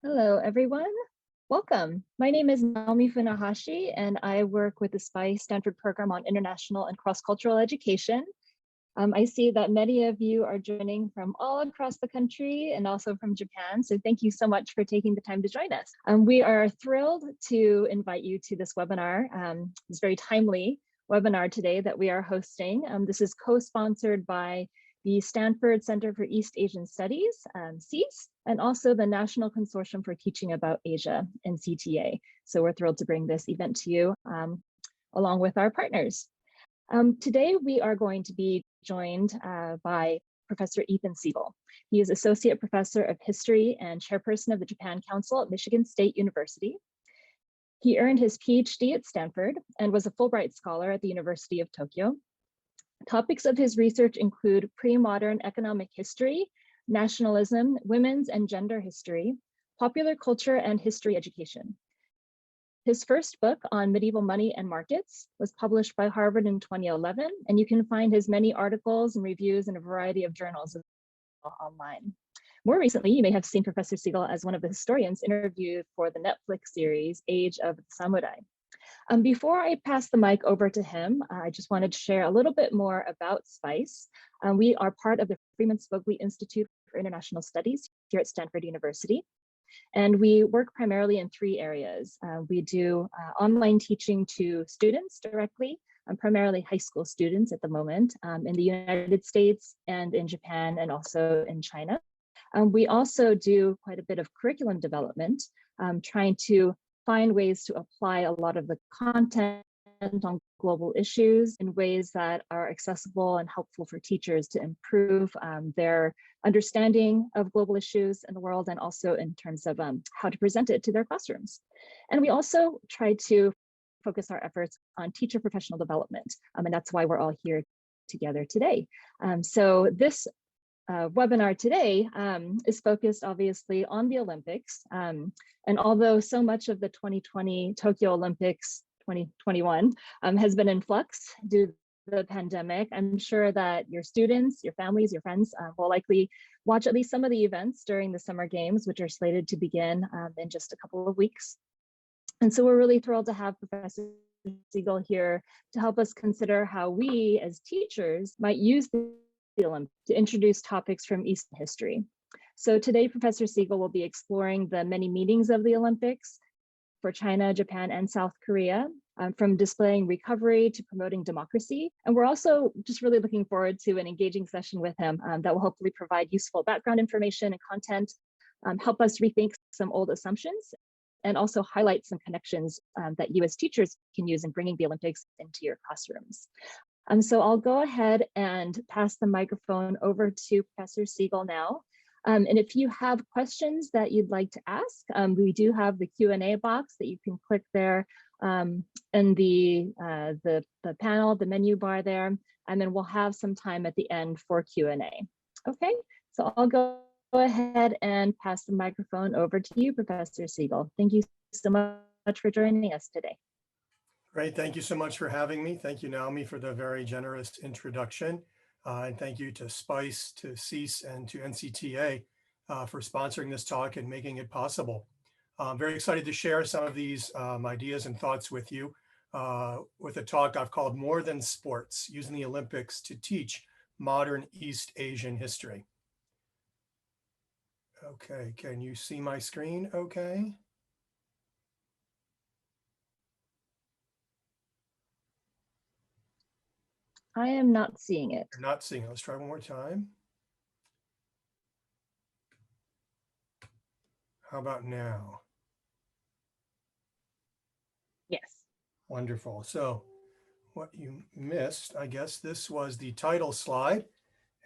Hello, everyone. Welcome. My name is Naomi Funahashi, and I work with the SPICE Stanford Program on International and Cross-Cultural Education. I see that many of you are joining from all across the country and also from Japan, so thank you so much for taking the time to join us. We are thrilled to invite you to this webinar, this very timely webinar today that we are hosting. This is co-sponsored by the Stanford Center for East Asian Studies, CEAS, and also the National Consortium for Teaching About Asia, NCTA. So we're thrilled to bring this event to you along with our partners. Today, we are going to be joined by Professor Ethan Segal. He is Associate Professor of History and Chairperson of the Japan Council at Michigan State University. He earned his PhD at Stanford and was a Fulbright Scholar at the University of Tokyo. Topics of his research include pre-modern economic history, nationalism, women's and gender history, popular culture, and history education. His first book on medieval money and markets was published by Harvard in 2011, and you can find his many articles and reviews in a variety of journals online. More recently, you may have seen Professor Segal as one of the historians interviewed for the Netflix series Age of the Samurai. Before I pass the mic over to him, I just wanted to share a little bit more about SPICE. We are part of the Freeman Spogli Institute for International Studies here at Stanford University. And we work primarily in three areas. We do online teaching to students directly, primarily high school students at the moment in the United States and in Japan and also in China. We also do quite a bit of curriculum development, trying to find ways to apply a lot of the content on global issues in ways that are accessible and helpful for teachers to improve their understanding of global issues in the world, and also in terms of how to present it to their classrooms. And we also try to focus our efforts on teacher professional development, and that's why we're all here together today. So this webinar today is focused obviously on the Olympics. And although so much of the 2020 Tokyo Olympics 2021 has been in flux due to the pandemic, I'm sure that your students, your families, your friends will likely watch at least some of the events during the Summer Games, which are slated to begin in just a couple of weeks. And so we're really thrilled to have Professor Segal here to help us consider how we as teachers might use the Olympics to introduce topics from Eastern history. So today, Professor Segal will be exploring the many meanings of the Olympics for China, Japan, and South Korea, from displaying recovery to promoting democracy. And we're also just really looking forward to an engaging session with him that will hopefully provide useful background information and content, help us rethink some old assumptions, and also highlight some connections that you as teachers can use in bringing the Olympics into your classrooms. So I'll go ahead and pass the microphone over to Professor Segal now. And if you have questions that you'd like to ask, we do have the Q&A box that you can click there in the panel, the menu bar there, and then we'll have some time at the end for Q&A. Okay, so I'll go ahead and pass the microphone over to you, Professor Segal. Thank you so much for joining us today. Great, thank you so much for having me. Thank you, Naomi, for the very generous introduction. And thank you to SPICE, to CEAS, and to NCTA for sponsoring this talk and making it possible. I'm very excited to share some of these ideas and thoughts with you with a talk I've called More Than Sports, Using the Olympics to Teach Modern East Asian History. Okay, can you see my screen okay? I am not seeing it. You're not seeing it. Let's try one more time. How about now? Yes. Wonderful. So what you missed, I guess this was the title slide,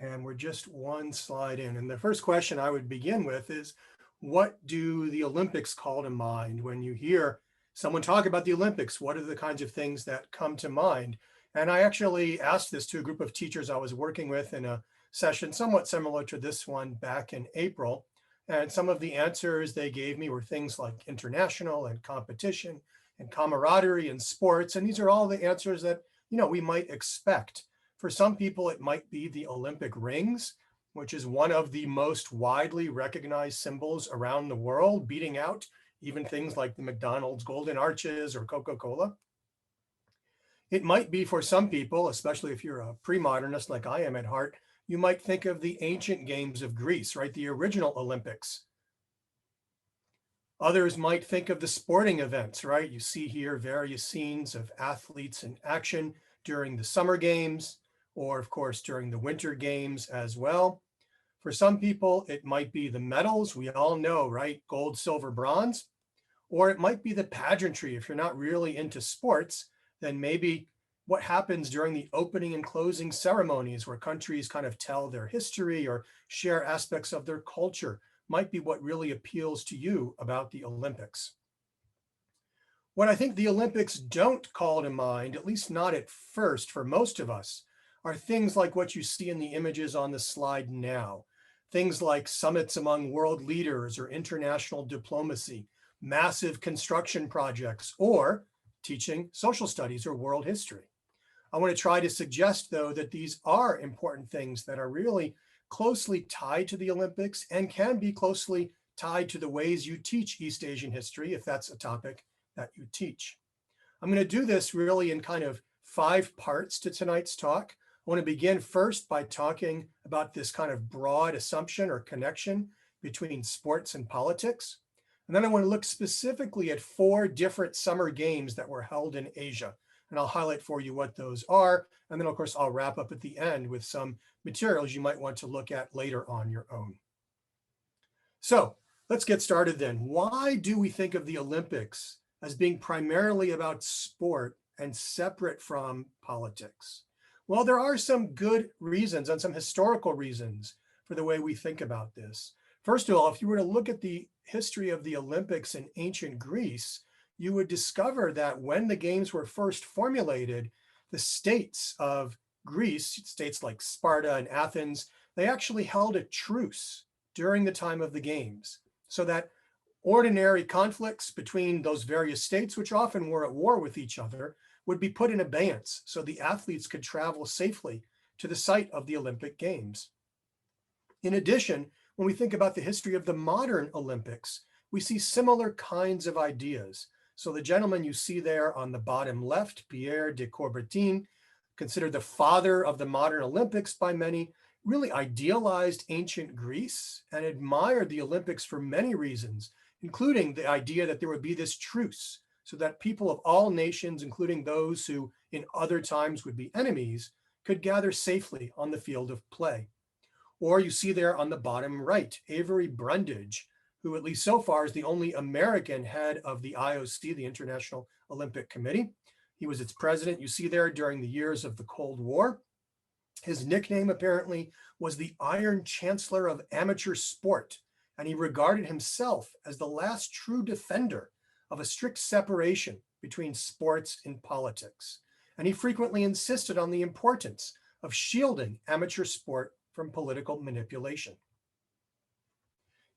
and we're just one slide in. And the first question I would begin with is, what do the Olympics call to mind? When you hear someone talk about the Olympics, what are the kinds of things that come to mind? And I actually asked this to a group of teachers I was working with in a session somewhat similar to this one back in April. And some of the answers they gave me were things like international and competition and camaraderie and sports. And these are all the answers that, we might expect. For some people, it might be the Olympic rings. which is one of the most widely recognized symbols around the world, beating out even things like the McDonald's Golden Arches or Coca-Cola. It might be for some people, especially if you're a pre-modernist like I am at heart, you might think of the ancient games of Greece, right? The original Olympics. Others might think of the sporting events, right? You see here various scenes of athletes in action during the summer games, or of course during the winter games as well. For some people, it might be the medals. We all know, right? Gold, silver, bronze. Or it might be the pageantry. If you're not really into sports, then maybe what happens during the opening and closing ceremonies where countries kind of tell their history or share aspects of their culture might be what really appeals to you about the Olympics. What I think the Olympics don't call to mind, at least not at first for most of us, are things like what you see in the images on the slide now. Things like summits among world leaders or international diplomacy, massive construction projects, or teaching social studies or world history. I want to try to suggest, though, that these are important things that are really closely tied to the Olympics and can be closely tied to the ways you teach East Asian history, if that's a topic that you teach. I'm going to do this really in kind of 5 parts to tonight's talk. I want to begin first by talking about this kind of broad assumption or connection between sports and politics. And then I want to look specifically at 4 different summer games that were held in Asia. And I'll highlight for you what those are. And then, of course, I'll wrap up at the end with some materials you might want to look at later on your own. So let's get started then. Why do we think of the Olympics as being primarily about sport and separate from politics? Well, there are some good reasons and some historical reasons for the way we think about this. First of all, if you were to look at the history of the Olympics in ancient Greece, you would discover that when the games were first formulated, the states of Greece, states like Sparta and Athens, they actually held a truce during the time of the games so that ordinary conflicts between those various states, which often were at war with each other, would be put in abeyance so the athletes could travel safely to the site of the Olympic Games. In addition, when we think about the history of the modern Olympics, we see similar kinds of ideas. So the gentleman you see there on the bottom left, Pierre de Coubertin, considered the father of the modern Olympics by many, really idealized ancient Greece and admired the Olympics for many reasons, including the idea that there would be this truce so that people of all nations, including those who in other times would be enemies, could gather safely on the field of play. Or you see there on the bottom right, Avery Brundage, who at least so far is the only American head of the IOC, the International Olympic Committee. He was its president, you see there, during the years of the Cold War. His nickname apparently was the Iron Chancellor of Amateur Sport, and he regarded himself as the last true defender of a strict separation between sports and politics. And he frequently insisted on the importance of shielding amateur sport from political manipulation.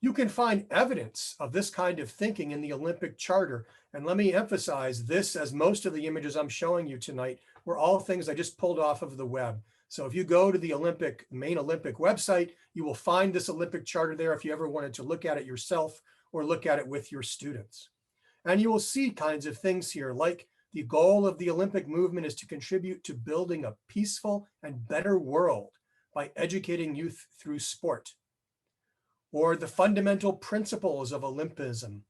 You can find evidence of this kind of thinking in the Olympic Charter. And let me emphasize this, as most of the images I'm showing you tonight were all things I just pulled off of the web. So if you go to the main Olympic website, you will find this Olympic Charter there if you ever wanted to look at it yourself or look at it with your students. And you will see kinds of things here, like the goal of the Olympic movement is to contribute to building a peaceful and better world by educating youth through sport. Or the fundamental principles of Olympism,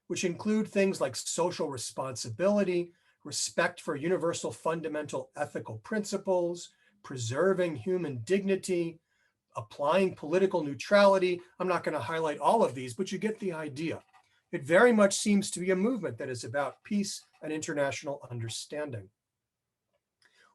which include things like social responsibility, respect for universal fundamental ethical principles, preserving human dignity, applying political neutrality. I'm not going to highlight all of these, but you get the idea. It very much seems to be a movement that is about peace and international understanding.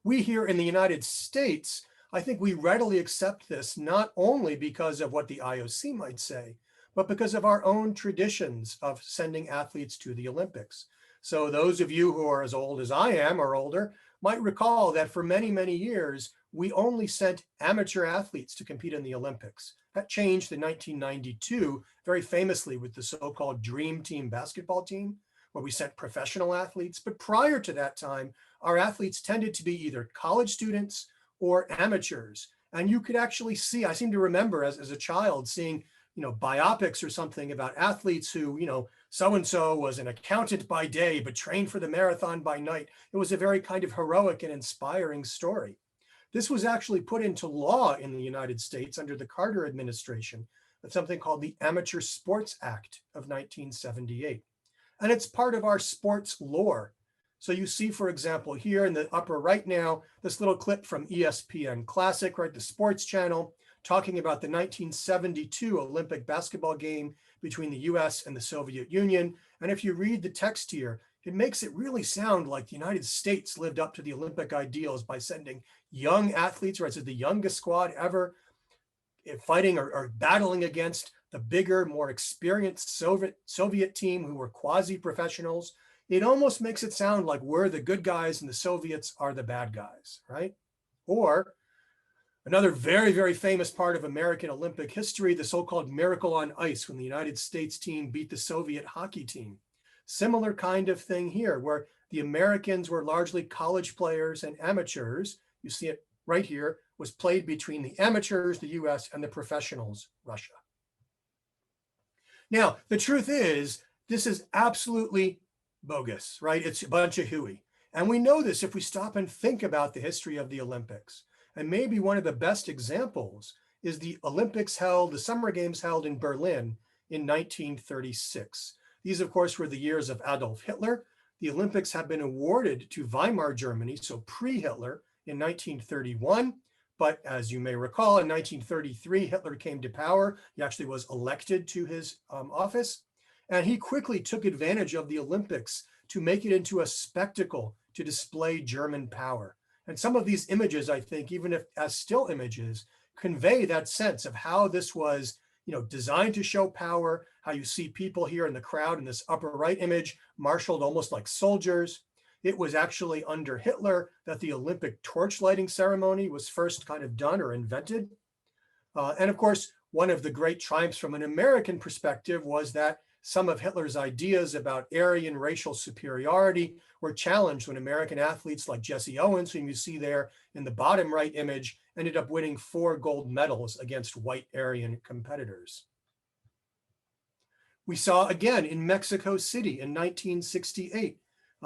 We here in the United States, I think we readily accept this not only because of what the IOC might say, but because of our own traditions of sending athletes to the Olympics. So those of you who are as old as I am or older might recall that for many, many years, we only sent amateur athletes to compete in the Olympics. That changed in 1992, very famously with the so-called Dream Team basketball team, where we sent professional athletes. But prior to that time, our athletes tended to be either college students or amateurs. And you could actually see, I seem to remember as a child seeing, biopics or something about athletes who, so-and-so was an accountant by day, but trained for the marathon by night. It was a very kind of heroic and inspiring story. This was actually put into law in the United States under the Carter administration with something called the Amateur Sports Act of 1978. And it's part of our sports lore. So you see, for example, here in the upper right now, this little clip from ESPN Classic, right, the sports channel, talking about the 1972 Olympic basketball game between the US and the Soviet Union. And if you read the text here, it makes it really sound like the United States lived up to the Olympic ideals by sending young athletes, right? So the youngest squad ever fighting or battling against the bigger, more experienced Soviet team who were quasi-professionals. It almost makes it sound like we're the good guys and the Soviets are the bad guys, right? Or another very, very famous part of American Olympic history, the so-called Miracle on Ice, when the United States team beat the Soviet hockey team. Similar kind of thing here, where the Americans were largely college players and amateurs. You see it right here, was played between the amateurs, the US, and the professionals, Russia. Now, the truth is, this is absolutely bogus, right? It's a bunch of hooey. And we know this if we stop and think about the history of the Olympics. And maybe one of the best examples is the Summer Games held in Berlin in 1936. These, of course, were the years of Adolf Hitler. The Olympics had been awarded to Weimar Germany, so pre-Hitler, in 1931. But as you may recall, in 1933, Hitler came to power. He actually was elected to his office. And he quickly took advantage of the Olympics to make it into a spectacle to display German power. And some of these images, I think, even if as still images, convey that sense of how this was, designed to show power, how you see people here in the crowd in this upper right image, marshaled almost like soldiers. It was actually under Hitler that the Olympic torch lighting ceremony was first kind of done or invented. And of course, one of the great triumphs from an American perspective was that some of Hitler's ideas about Aryan racial superiority were challenged when American athletes like Jesse Owens, whom you see there in the bottom right image, ended up winning 4 gold medals against white Aryan competitors. We saw again in Mexico City in 1968,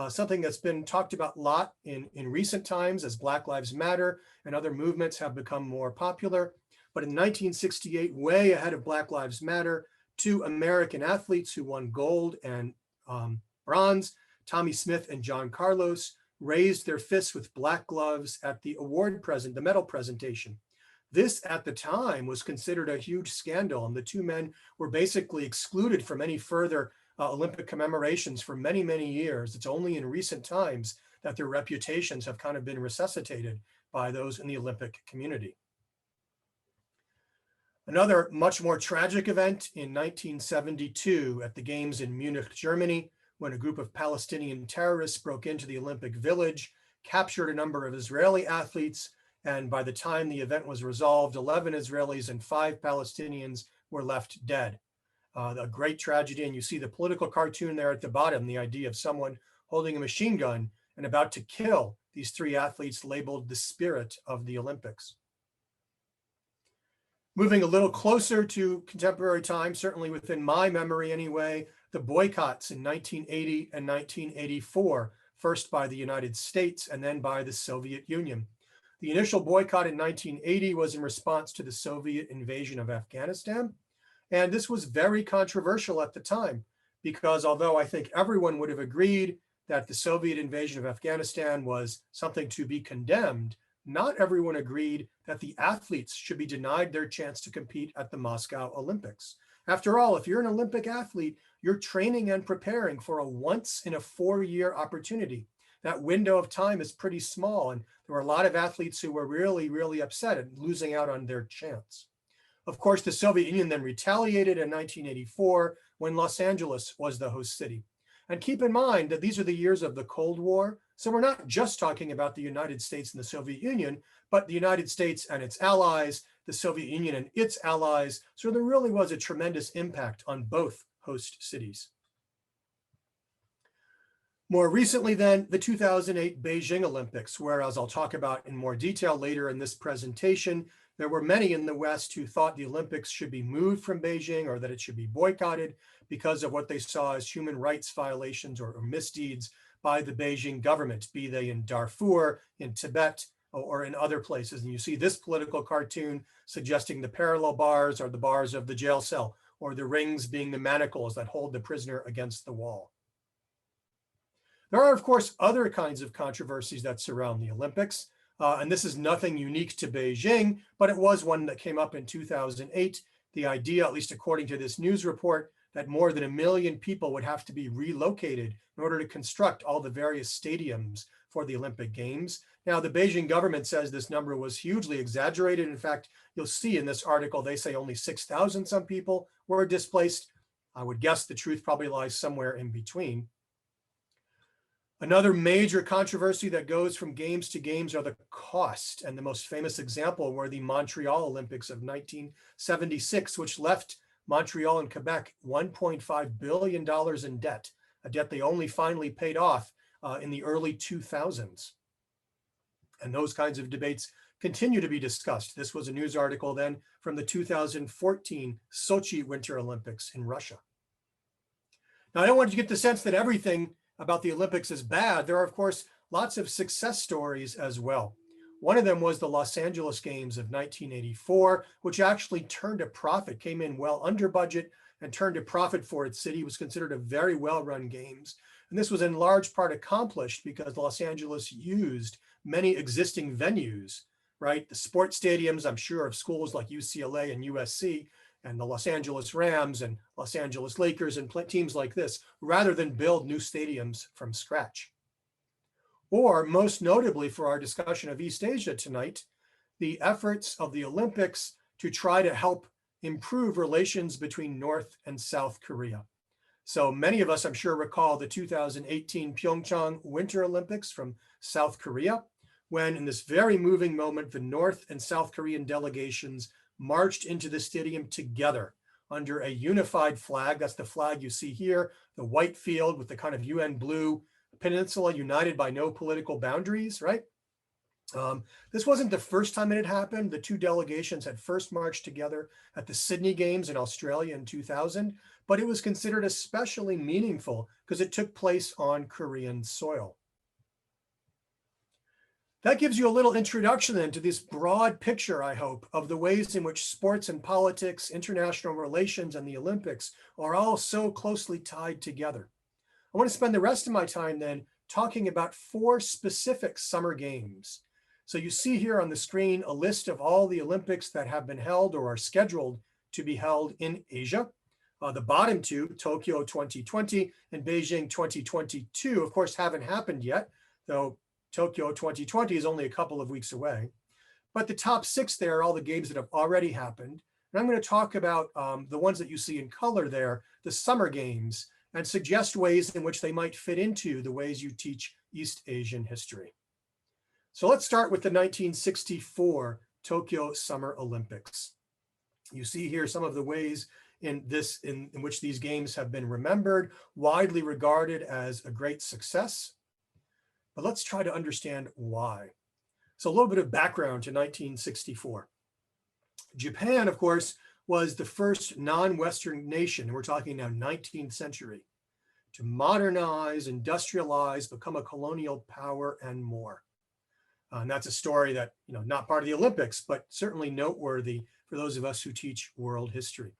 something that's been talked about a lot in recent times as Black Lives Matter and other movements have become more popular. But in 1968, way ahead of Black Lives Matter, 2 American athletes who won gold and bronze, Tommy Smith and John Carlos, raised their fists with black gloves at the the medal presentation. This at the time was considered a huge scandal, and the 2 men were basically excluded from any further Olympic commemorations for many, many years. It's only in recent times that their reputations have kind of been resuscitated by those in the Olympic community. Another much more tragic event in 1972 at the Games in Munich, Germany, when a group of Palestinian terrorists broke into the Olympic Village, captured a number of Israeli athletes, and by the time the event was resolved, 11 Israelis and 5 Palestinians were left dead. A great tragedy, and you see the political cartoon there at the bottom, the idea of someone holding a machine gun and about to kill these 3 athletes labeled the spirit of the Olympics. Moving a little closer to contemporary time, certainly within my memory anyway, the boycotts in 1980 and 1984, first by the United States and then by the Soviet Union. The initial boycott in 1980 was in response to the Soviet invasion of Afghanistan. And this was very controversial at the time, because although I think everyone would have agreed that the Soviet invasion of Afghanistan was something to be condemned, not everyone agreed that the athletes should be denied their chance to compete at the Moscow Olympics. After all, if you're an Olympic athlete, you're training and preparing for a once in a 4-year opportunity. That window of time is pretty small, and there were a lot of athletes who were really, really upset at losing out on their chance. Of course, the Soviet Union then retaliated in 1984 when Los Angeles was the host city. And keep in mind that these are the years of the Cold War. So we're not just talking about the United States and the Soviet Union, but the United States and its allies, the Soviet Union and its allies. So there really was a tremendous impact on both host cities. More recently then, the 2008 Beijing Olympics, where, as I'll talk about in more detail later in this presentation, There were many in the West who thought the Olympics should be moved from Beijing or that it should be boycotted because of what they saw as human rights violations or misdeeds by the Beijing government, be they in Darfur, in Tibet, or in other places. And you see this political cartoon suggesting the parallel bars are the bars of the jail cell, or the rings being the manacles that hold the prisoner against the wall. There are, of course, other kinds of controversies that surround the Olympics. And this is nothing unique to Beijing, but it was one that came up in 2008. The idea, at least according to this news report, that more than 1 million people would have to be relocated in order to construct all the various stadiums for the Olympic Games. Now, the Beijing government says this number was hugely exaggerated. In fact, you'll see in this article, they say only 6,000 some people were displaced. I would guess the truth probably lies somewhere in between. Another major controversy that goes from games to games are the cost. And the most famous example were the Montreal Olympics of 1976, which left Montreal and Quebec $1.5 billion in debt, a debt they only finally paid off in the early 2000s. And those kinds of debates continue to be discussed. This was a news article then from the 2014 Sochi Winter Olympics in Russia. Now, I don't want you to get the sense that everything about the Olympics is bad. There are, of course, lots of success stories as well. One of them was the Los Angeles Games of 1984, which actually turned a profit, came in well under budget and turned a profit for its city. It was considered a very well-run games. And this was in large part accomplished because Los Angeles used many existing venues, right? The sports stadiums, I'm sure, of schools like UCLA and USC, and the Los Angeles Rams and Los Angeles Lakers and teams like this, rather than build new stadiums from scratch. Or most notably for our discussion of East Asia tonight, the efforts of the Olympics to try to help improve relations between North and South Korea. So many of us, I'm sure, recall the 2018 Pyeongchang Winter Olympics from South Korea, when in this very moving moment, the North and South Korean delegations marched into the stadium together under a unified flag. That's the flag you see here, the white field with the kind of UN blue peninsula united by no political boundaries, right? This wasn't the first time it had happened. The two delegations had first marched together at the Sydney Games in Australia in 2000, but it was considered especially meaningful because it took place on Korean soil. That gives you a little introduction then to this broad picture, I hope, of the ways in which sports and politics, international relations, and the Olympics are all so closely tied together. I want to spend the rest of my time then talking about 4 specific summer games. So you see here on the screen a list of all the Olympics that have been held or are scheduled to be held in Asia. The bottom 2, Tokyo 2020 and Beijing 2022, of course, haven't happened yet, though Tokyo 2020 is only a couple of weeks away. But the top 6 there are all the games that have already happened. And I'm going to talk about the ones that you see in color there, the summer games, and suggest ways in which they might fit into the ways you teach East Asian history. So let's start with the 1964 Tokyo Summer Olympics. You see here some of the ways in which these games have been remembered, widely regarded as a great success. But let's try to understand why. So a little bit of background to 1964. Japan, of course, was the first non-Western nation, and we're talking now 19th century, to modernize, industrialize, become a colonial power and more. And that's a story that, not part of the Olympics, but certainly noteworthy for those of us who teach world history.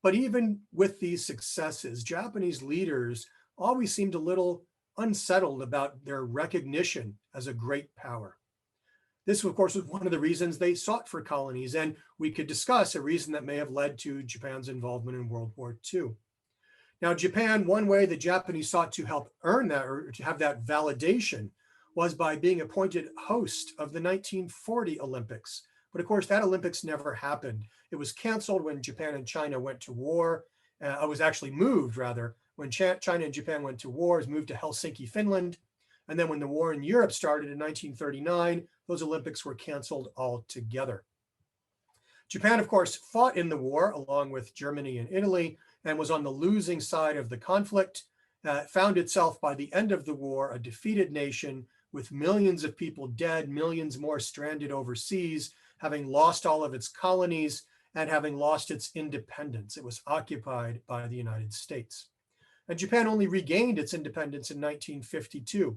But even with these successes, Japanese leaders always seemed a little unsettled about their recognition as a great power. This, of course, was one of the reasons they sought for colonies, and we could discuss a reason that may have led to Japan's involvement in World War II. Now, Japan, one way the Japanese sought to help earn that or to have that validation was by being appointed host of the 1940 Olympics. But of course, that Olympics never happened. It was canceled when Japan and China went to war. It was actually moved, rather, when China and Japan went to war. It was moved to Helsinki, Finland. And then when the war in Europe started in 1939, those Olympics were canceled altogether. Japan, of course, fought in the war along with Germany and Italy and was on the losing side of the conflict. Found itself by the end of the war a defeated nation with millions of people dead, millions more stranded overseas, having lost all of its colonies and having lost its independence. It was occupied by the United States. And Japan only regained its independence in 1952.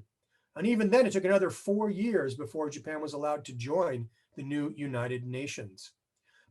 And even then, it took another 4 years before Japan was allowed to join the new United Nations.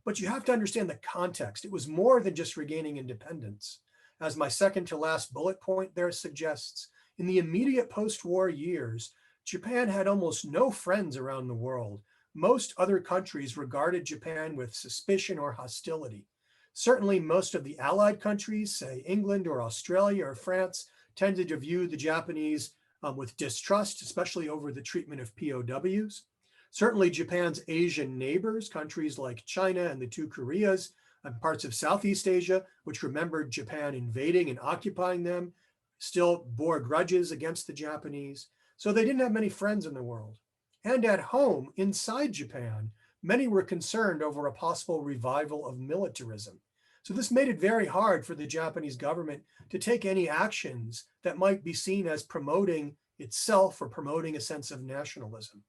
But you have to understand the context. It was more than just regaining independence. As my second to last bullet point there suggests, in the immediate post-war years, Japan had almost no friends around the world. Most other countries regarded Japan with suspicion or hostility. Certainly, most of the Allied countries, say England or Australia or France, tended to view the Japanese with distrust, especially over the treatment of POWs. Certainly, Japan's Asian neighbors, countries like China and the two Koreas, and parts of Southeast Asia, which remembered Japan invading and occupying them, still bore grudges against the Japanese. So they didn't have many friends in the world. And at home, inside Japan, many were concerned over a possible revival of militarism. So this made it very hard for the Japanese government to take any actions that might be seen as promoting itself or promoting a sense of nationalism.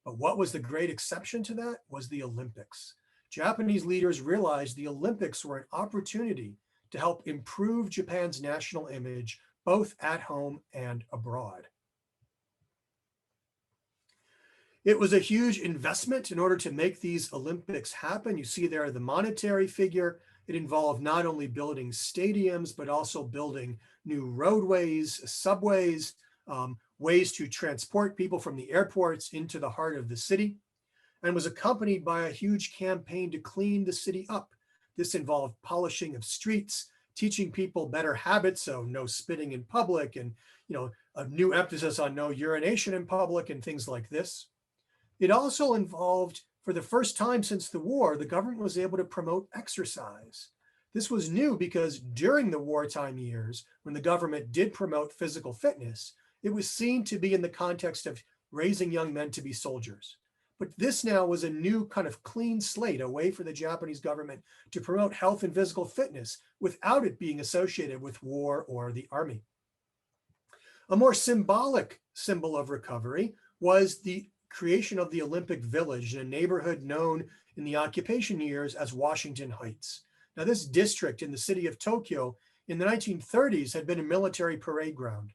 But what was the great exception to that was the Olympics. Japanese leaders realized the Olympics were an opportunity to help improve Japan's national image, both at home and abroad. It was a huge investment in order to make these Olympics happen. You see there the monetary figure. It involved not only building stadiums, but also building new roadways, subways, ways to transport people from the airports into the heart of the city, and was accompanied by a huge campaign to clean the city up. This involved polishing of streets, teaching people better habits, so no spitting in public, and a new emphasis on no urination in public and things like this. It also involved, for the first time since the war, the government was able to promote exercise. This was new because during the wartime years, when the government did promote physical fitness, it was seen to be in the context of raising young men to be soldiers. But this now was a new kind of clean slate, a way for the Japanese government to promote health and physical fitness without it being associated with war or the army. A more symbolic symbol of recovery was the creation of the Olympic Village in a neighborhood known in the occupation years as Washington Heights. Now, this district in the city of Tokyo in the 1930s had been a military parade ground.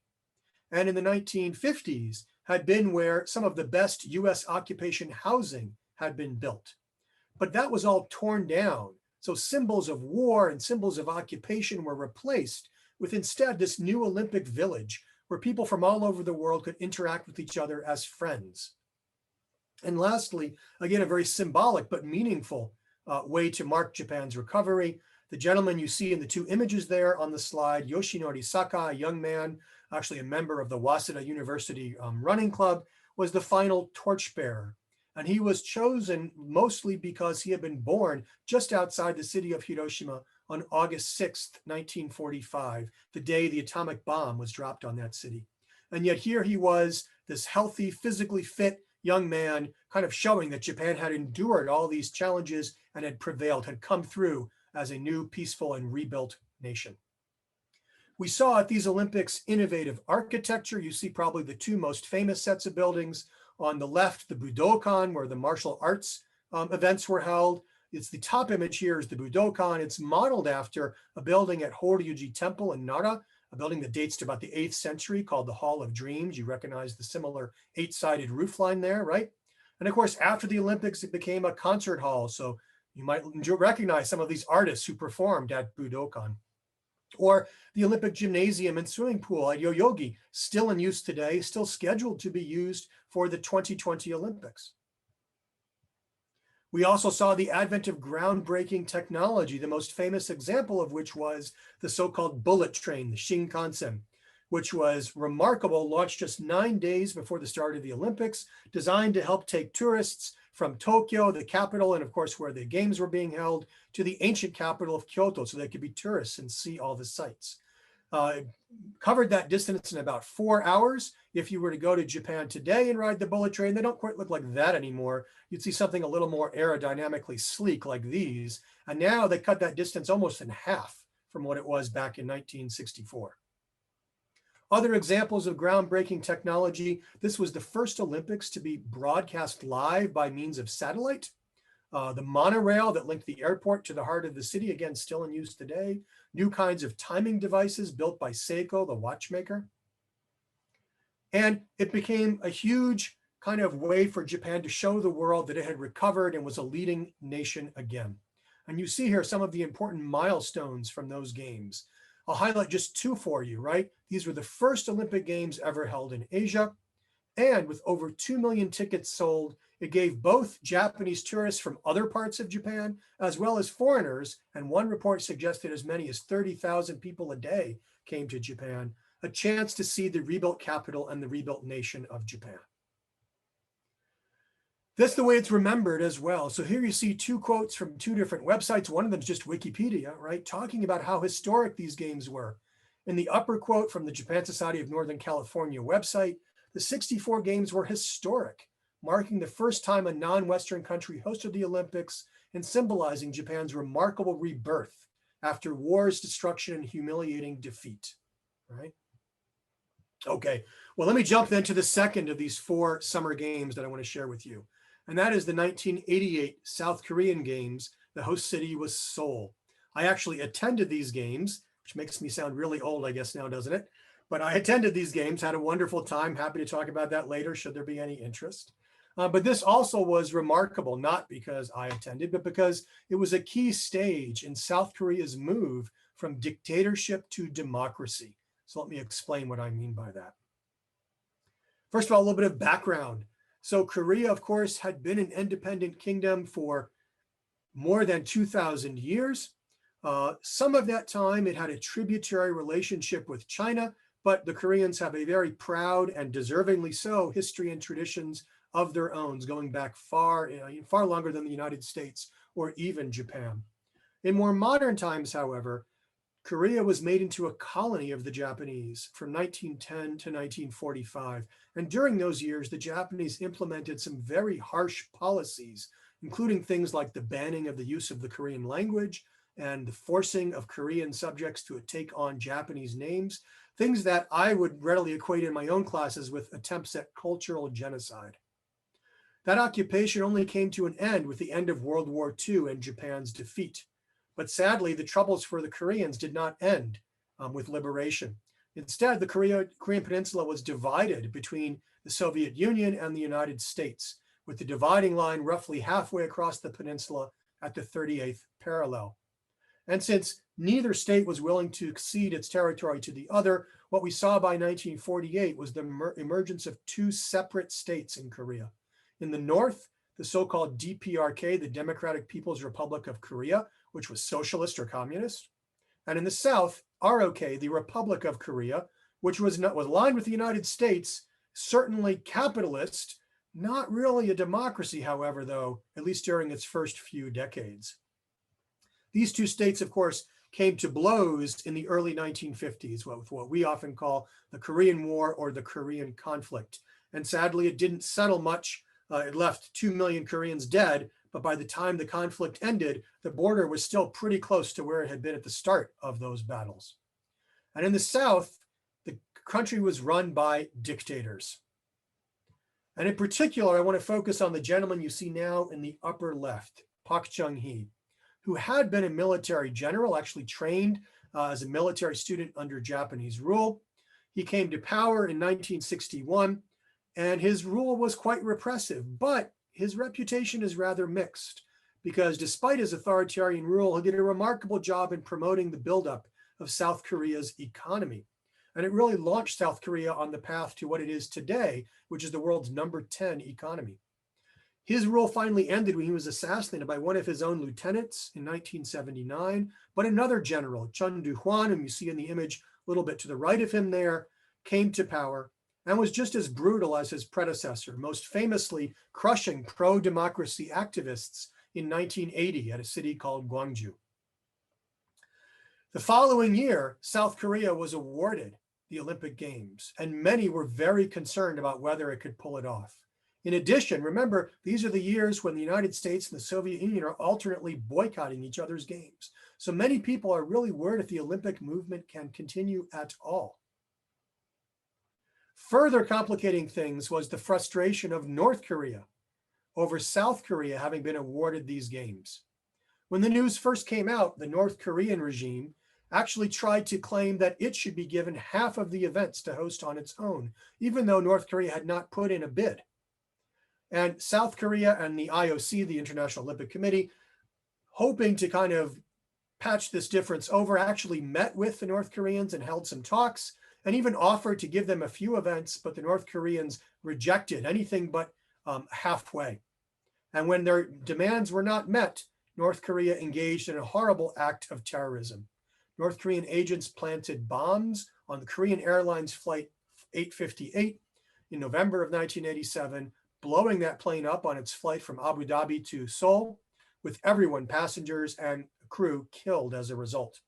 And in the 1950s had been where some of the best US occupation housing had been built. But that was all torn down. So symbols of war and symbols of occupation were replaced with instead this new Olympic Village where people from all over the world could interact with each other as friends. And lastly, again, a very symbolic but meaningful way to mark Japan's recovery. The gentleman you see in the two images there on the slide, Yoshinori Saka, a young man, actually a member of the Waseda University running club, was the final torchbearer. And he was chosen mostly because he had been born just outside the city of Hiroshima on August 6th, 1945, the day the atomic bomb was dropped on that city. And yet here he was, this healthy, physically fit young man, kind of showing that Japan had endured all these challenges and had prevailed, had come through as a new, peaceful, and rebuilt nation. We saw at these Olympics innovative architecture. You see probably the two most famous sets of buildings. On the left, the Budokan, where the martial arts events were held. It's the top image here is the Budokan. It's modeled after a building at Horyuji Temple in Nara, a building that dates to about the 8th century called the Hall of Dreams. You recognize the similar 8-sided roofline there, right? And of course, after the Olympics, it became a concert hall. So you might recognize some of these artists who performed at Budokan. Or the Olympic Gymnasium and swimming pool at Yoyogi, still in use today, still scheduled to be used for the 2020 Olympics. We also saw the advent of groundbreaking technology, the most famous example of which was the so-called bullet train, the Shinkansen, which was remarkable, launched just 9 days before the start of the Olympics, designed to help take tourists from Tokyo, the capital, and of course where the games were being held, to the ancient capital of Kyoto, so they could be tourists and see all the sights. Covered that distance in about 4 hours. If you were to go to Japan today and ride the bullet train, they don't quite look like that anymore. You'd see something a little more aerodynamically sleek like these. And now they cut that distance almost in half from what it was back in 1964. Other examples of groundbreaking technology. This was the first Olympics to be broadcast live by means of satellite. The monorail that linked the airport to the heart of the city, again, still in use today. New kinds of timing devices built by Seiko, the watchmaker. And it became a huge kind of way for Japan to show the world that it had recovered and was a leading nation again. And you see here some of the important milestones from those games. I'll highlight just two for you, right? These were the first Olympic Games ever held in Asia. And with over 2 million tickets sold, it gave both Japanese tourists from other parts of Japan, as well as foreigners, and one report suggested as many as 30,000 people a day came to Japan, a chance to see the rebuilt capital and the rebuilt nation of Japan. That's the way it's remembered as well. So here you see two quotes from two different websites. One of them is just Wikipedia, right? Talking about how historic these games were. In the upper quote from the Japan Society of Northern California website, the 64 games were historic, marking the first time a non-Western country hosted the Olympics and symbolizing Japan's remarkable rebirth after war's destruction and humiliating defeat, right? Okay, well, let me jump then to the second of these 4 summer games that I want to share with you. And that is the 1988 South Korean Games. The host city was Seoul. I actually attended these games, which makes me sound really old, I guess now, doesn't it? But I attended these games, had a wonderful time. Happy to talk about that later, should there be any interest. But this also was remarkable, not because I attended, but because it was a key stage in South Korea's move from dictatorship to democracy. So let me explain what I mean by that. First of all, a little bit of background. So Korea, of course, had been an independent kingdom for more than 2,000 years. Some of that time, it had a tributary relationship with China, but the Koreans have a very proud and deservingly so history and traditions of their own, going back far longer than the United States or even Japan. In more modern times, however, Korea was made into a colony of the Japanese from 1910 to 1945. And during those years, the Japanese implemented some very harsh policies, including things like the banning of the use of the Korean language and the forcing of Korean subjects to take on Japanese names, things that I would readily equate in my own classes with attempts at cultural genocide. That occupation only came to an end with the end of World War II and Japan's defeat. But sadly, the troubles for the Koreans did not end with liberation. Instead, the Korean Peninsula was divided between the Soviet Union and the United States, with the dividing line roughly halfway across the peninsula at the 38th parallel. And since neither state was willing to cede its territory to the other, what we saw by 1948 was the emergence of 2 separate states in Korea. In the north, the so-called DPRK, the Democratic People's Republic of Korea, which was socialist or communist. And in the south, ROK, the Republic of Korea, which was aligned with the United States, certainly capitalist, not really a democracy, however, though, at least during its first few decades. These 2 states, of course, came to blows in the early 1950s, with what we often call the Korean War or the Korean conflict. And sadly, it didn't settle much. It left 2 million Koreans dead, but by the time the conflict ended, the border was still pretty close to where it had been at the start of those battles. And in the South, the country was run by dictators. And in particular, I want to focus on the gentleman you see now in the upper left, Park Chung-hee, who had been a military general, actually trained as a military student under Japanese rule. He came to power in 1961, and his rule was quite repressive, but his reputation is rather mixed because despite his authoritarian rule, he did a remarkable job in promoting the buildup of South Korea's economy. And it really launched South Korea on the path to what it is today, which is the world's number 10 economy. His rule finally ended when he was assassinated by one of his own lieutenants in 1979, but another general, Chun Du-hwan, whom you see in the image a little bit to the right of him there, came to power and was just as brutal as his predecessor, most famously crushing pro-democracy activists in 1980 at a city called Gwangju. The following year, South Korea was awarded the Olympic Games, and many were very concerned about whether it could pull it off. In addition, remember, these are the years when the United States and the Soviet Union are alternately boycotting each other's games. So many people are really worried if the Olympic movement can continue at all. Further complicating things was the frustration of North Korea over South Korea having been awarded these games. When the news first came out, the North Korean regime actually tried to claim that it should be given half of the events to host on its own, even though North Korea had not put in a bid. And South Korea and the IOC, the International Olympic Committee, hoping to kind of patch this difference over, actually met with the North Koreans and held some talks and even offered to give them a few events, but the North Koreans rejected anything but halfway. And when their demands were not met, North Korea engaged in a horrible act of terrorism. North Korean agents planted bombs on the Korean Airlines flight 858 in November of 1987, blowing that plane up on its flight from Abu Dhabi to Seoul, with everyone, passengers and crew, killed as a result.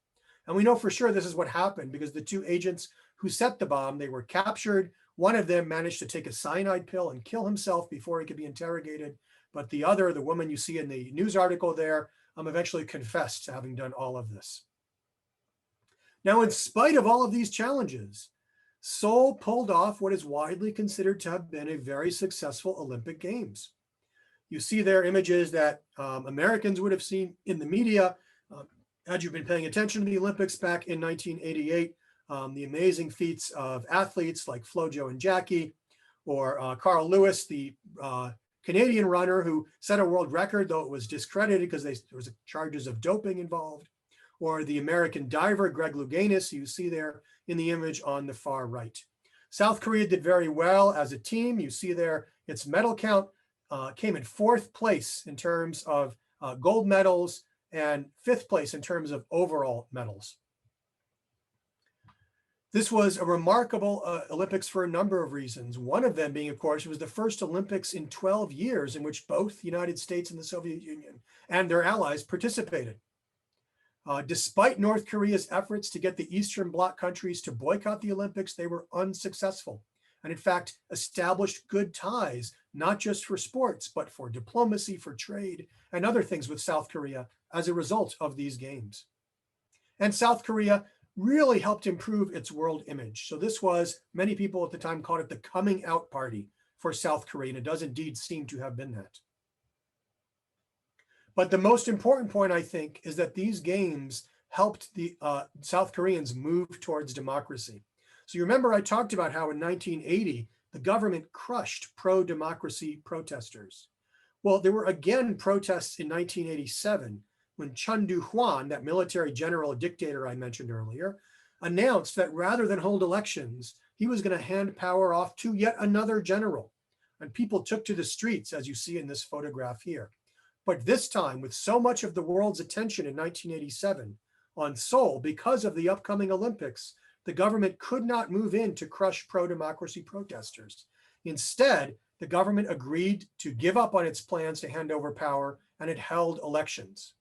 And we know for sure this is what happened because the two agents who set the bomb, they were captured. One of them managed to take a cyanide pill and kill himself before he could be interrogated. But the other, the woman you see in the news article there, eventually confessed to having done all of this. Now, in spite of all of these challenges, Seoul pulled off what is widely considered to have been a very successful Olympic Games. You see there images that Americans would have seen in the media had you been paying attention to the Olympics back in 1988. The amazing feats of athletes like Flojo and Jackie, or Carl Lewis, the Canadian runner who set a world record, though it was discredited because there was charges of doping involved, or the American diver Greg Louganis, you see there in the image on the far right. South Korea did very well as a team. You see there its medal count came in 4th place in terms of gold medals and 5th place in terms of overall medals. This was a remarkable Olympics for a number of reasons. One of them being, of course, it was the first Olympics in 12 years in which both the United States and the Soviet Union and their allies participated. Despite North Korea's efforts to get the Eastern Bloc countries to boycott the Olympics, they were unsuccessful. And in fact, established good ties, not just for sports, but for diplomacy, for trade, and other things with South Korea as a result of these games. And South Korea really helped improve its world image. So this was, many people at the time called it the coming out party for South Korea, and it does indeed seem to have been that. But the most important point, I think, is that these games helped the South Koreans move towards democracy. So you remember I talked about how in 1980, the government crushed pro-democracy protesters. Well, there were again protests in 1987 when Chun Doo-hwan, that military general dictator I mentioned earlier, announced that rather than hold elections, he was going to hand power off to yet another general. And people took to the streets, as you see in this photograph here. But this time, with so much of the world's attention in 1987 on Seoul because of the upcoming Olympics, the government could not move in to crush pro-democracy protesters. Instead, the government agreed to give up on its plans to hand over power, and it held elections.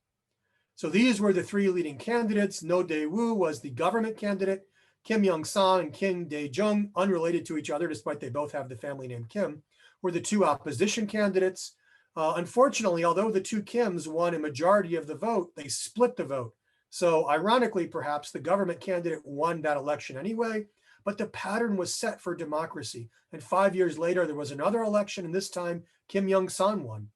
So these were the 3 leading candidates. No Dae-woo was the government candidate. Kim Young-san and Kim Dae-jung, unrelated to each other, despite they both have the family name Kim, were the 2 opposition candidates. Unfortunately, although the 2 Kims won a majority of the vote, they split the vote. So ironically, perhaps, the government candidate won that election anyway, but the pattern was set for democracy. And 5 years later, there was another election, and this time Kim Young-san won.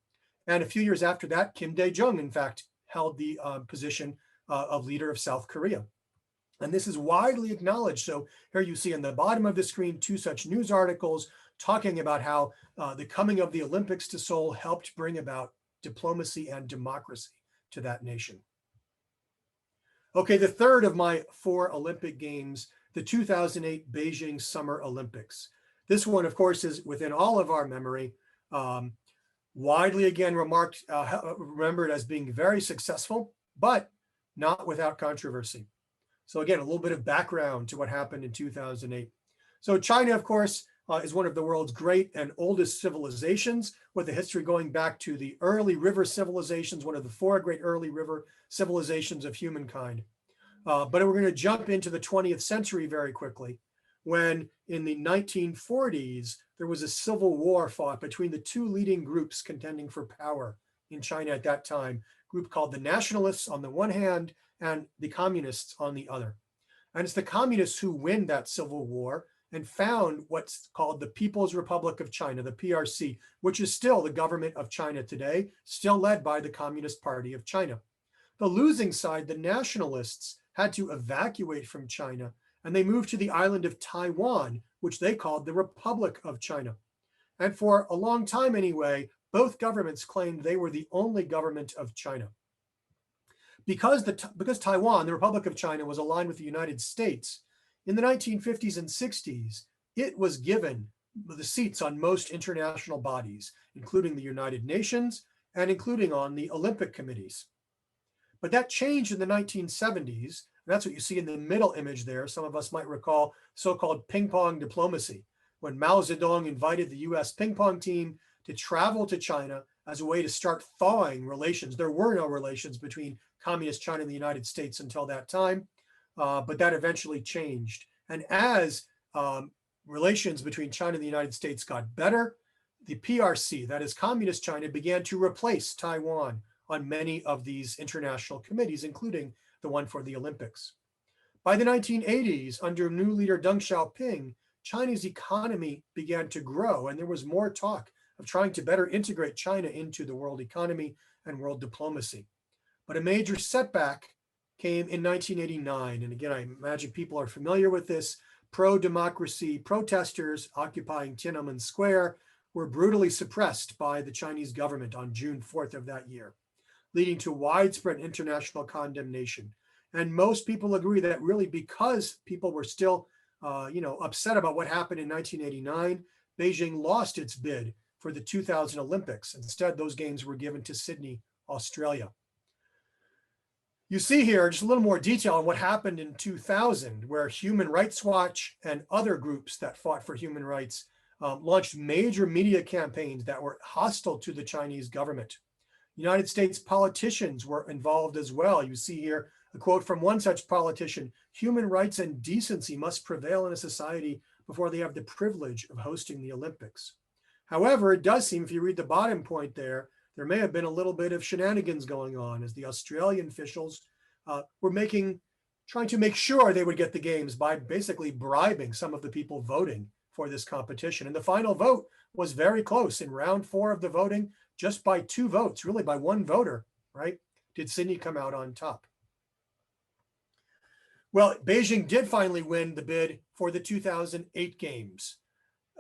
And a few years after that, Kim Dae-jung, in fact, held the position of leader of South Korea. And this is widely acknowledged. So here you see on the bottom of the screen 2 such news articles talking about how the coming of the Olympics to Seoul helped bring about diplomacy and democracy to that nation. Okay, the third of my 4 Olympic Games, the 2008 Beijing Summer Olympics. This one, of course, is within all of our memory. Widely, again, remembered as being very successful, but not without controversy. So again, a little bit of background to what happened in 2008. So China, of course, is one of the world's great and oldest civilizations, with a history going back to the early river civilizations, one of the 4 great early river civilizations of humankind. But we're going to jump into the 20th century very quickly, when in the 1940s, there was a civil war fought between the 2 leading groups contending for power in China at that time, a group called the Nationalists on the one hand and the Communists on the other. And it's the Communists who win that civil war, and found what's called the People's Republic of China, the PRC, which is still the government of China today, still led by the Communist Party of China. The losing side, the nationalists, had to evacuate from China, and they moved to the island of Taiwan, which they called the Republic of China. And for a long time anyway, both governments claimed they were the only government of China. Because Taiwan, the Republic of China, was aligned with the United States, in the 1950s and 60s, it was given the seats on most international bodies, including the United Nations and including on the Olympic committees. But that changed in the 1970s. And that's what you see in the middle image there. Some of us might recall so-called ping pong diplomacy, when Mao Zedong invited the US ping pong team to travel to China as a way to start thawing relations. There were no relations between Communist China and the United States until that time, but that eventually changed. And as relations between China and the United States got better, the PRC, that is Communist China, began to replace Taiwan on many of these international committees, including the one for the Olympics. By the 1980s, under new leader Deng Xiaoping, China's economy began to grow, and there was more talk of trying to better integrate China into the world economy and world diplomacy. But a major setback came in 1989. And again, I imagine people are familiar with this. Pro-democracy protesters occupying Tiananmen Square were brutally suppressed by the Chinese government on June 4th of that year, leading to widespread international condemnation. And most people agree that really because people were still upset about what happened in 1989, Beijing lost its bid for the 2000 Olympics. Instead, those games were given to Sydney, Australia. You see here just a little more detail on what happened in 2000, where Human Rights Watch and other groups that fought for human rights launched major media campaigns that were hostile to the Chinese government. United States politicians were involved as well. You see here a quote from one such politician: "Human rights and decency must prevail in a society before they have the privilege of hosting the Olympics." However, it does seem, if you read the bottom point there may have been a little bit of shenanigans going on, as the Australian officials were trying to make sure they would get the games by basically bribing some of the people voting for this competition. And the final vote was very close. In round 4 of the voting, just by 2 votes, really by 1 voter, right, did Sydney come out on top. Well, Beijing did finally win the bid for the 2008 games.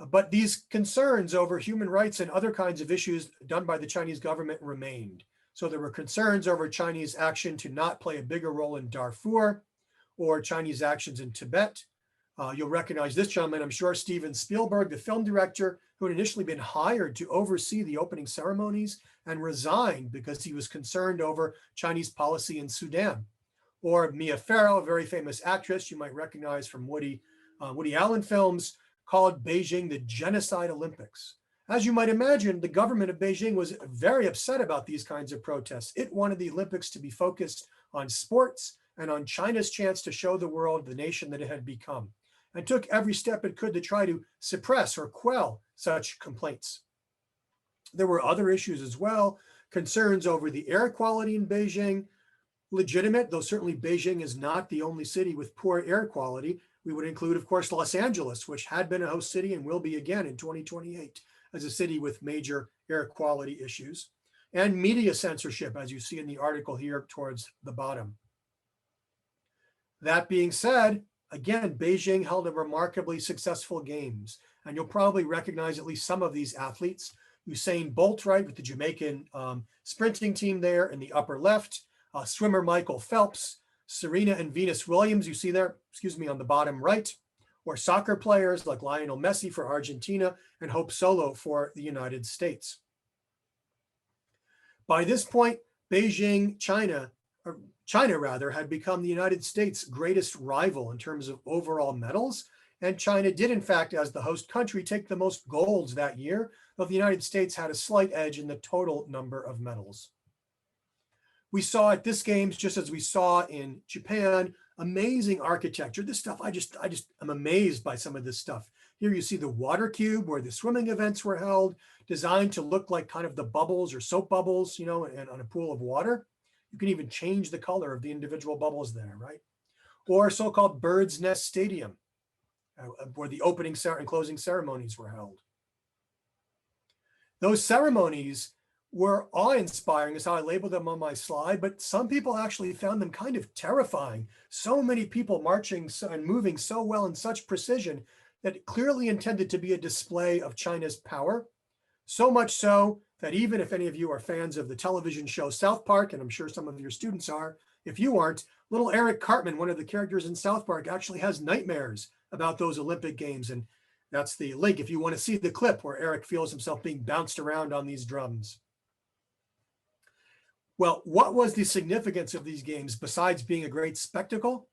But these concerns over human rights and other kinds of issues done by the Chinese government remained. So there were concerns over Chinese action to not play a bigger role in Darfur or Chinese actions in Tibet. You'll recognize this gentleman, I'm sure, Steven Spielberg, the film director, who had initially been hired to oversee the opening ceremonies and resigned because he was concerned over Chinese policy in Sudan. Or Mia Farrow, a very famous actress you might recognize from Woody Allen films, called Beijing the Genocide Olympics. As you might imagine, the government of Beijing was very upset about these kinds of protests. It wanted the Olympics to be focused on sports and on China's chance to show the world the nation that it had become, and took every step it could to try to suppress or quell such complaints. There were other issues as well, concerns over the air quality in Beijing, legitimate, though certainly Beijing is not the only city with poor air quality. We would include, of course, Los Angeles, which had been a host city and will be again in 2028 as a city with major air quality issues, and media censorship, as you see in the article here towards the bottom. That being said, again, Beijing held a remarkably successful games, and you'll probably recognize at least some of these athletes. Usain Bolt, right, with the Jamaican sprinting team there in the upper left, swimmer Michael Phelps, Serena and Venus Williams, you see there, on the bottom right, or soccer players like Lionel Messi for Argentina and Hope Solo for the United States. By this point, China had become the United States' greatest rival in terms of overall medals. And China did, in fact, as the host country, take the most golds that year, though the United States had a slight edge in the total number of medals. We saw at this games, just as we saw in Japan, amazing architecture. This stuff, I just am amazed by some of this stuff. Here you see the water cube where the swimming events were held, designed to look like kind of the bubbles or soap bubbles, and on a pool of water. You can even change the color of the individual bubbles there, right? Or so-called Bird's Nest Stadium, where the opening and closing ceremonies were held. Those ceremonies were awe-inspiring, is how I labeled them on my slide, but some people actually found them kind of terrifying. So many people marching and moving so well in such precision that it clearly intended to be a display of China's power. So much so that even if any of you are fans of the television show South Park, and I'm sure some of your students are, if you aren't, little Eric Cartman, one of the characters in South Park, actually has nightmares about those Olympic Games. And that's the link if you want to see the clip where Eric feels himself being bounced around on these drums. Well, what was the significance of these games besides being a great spectacle?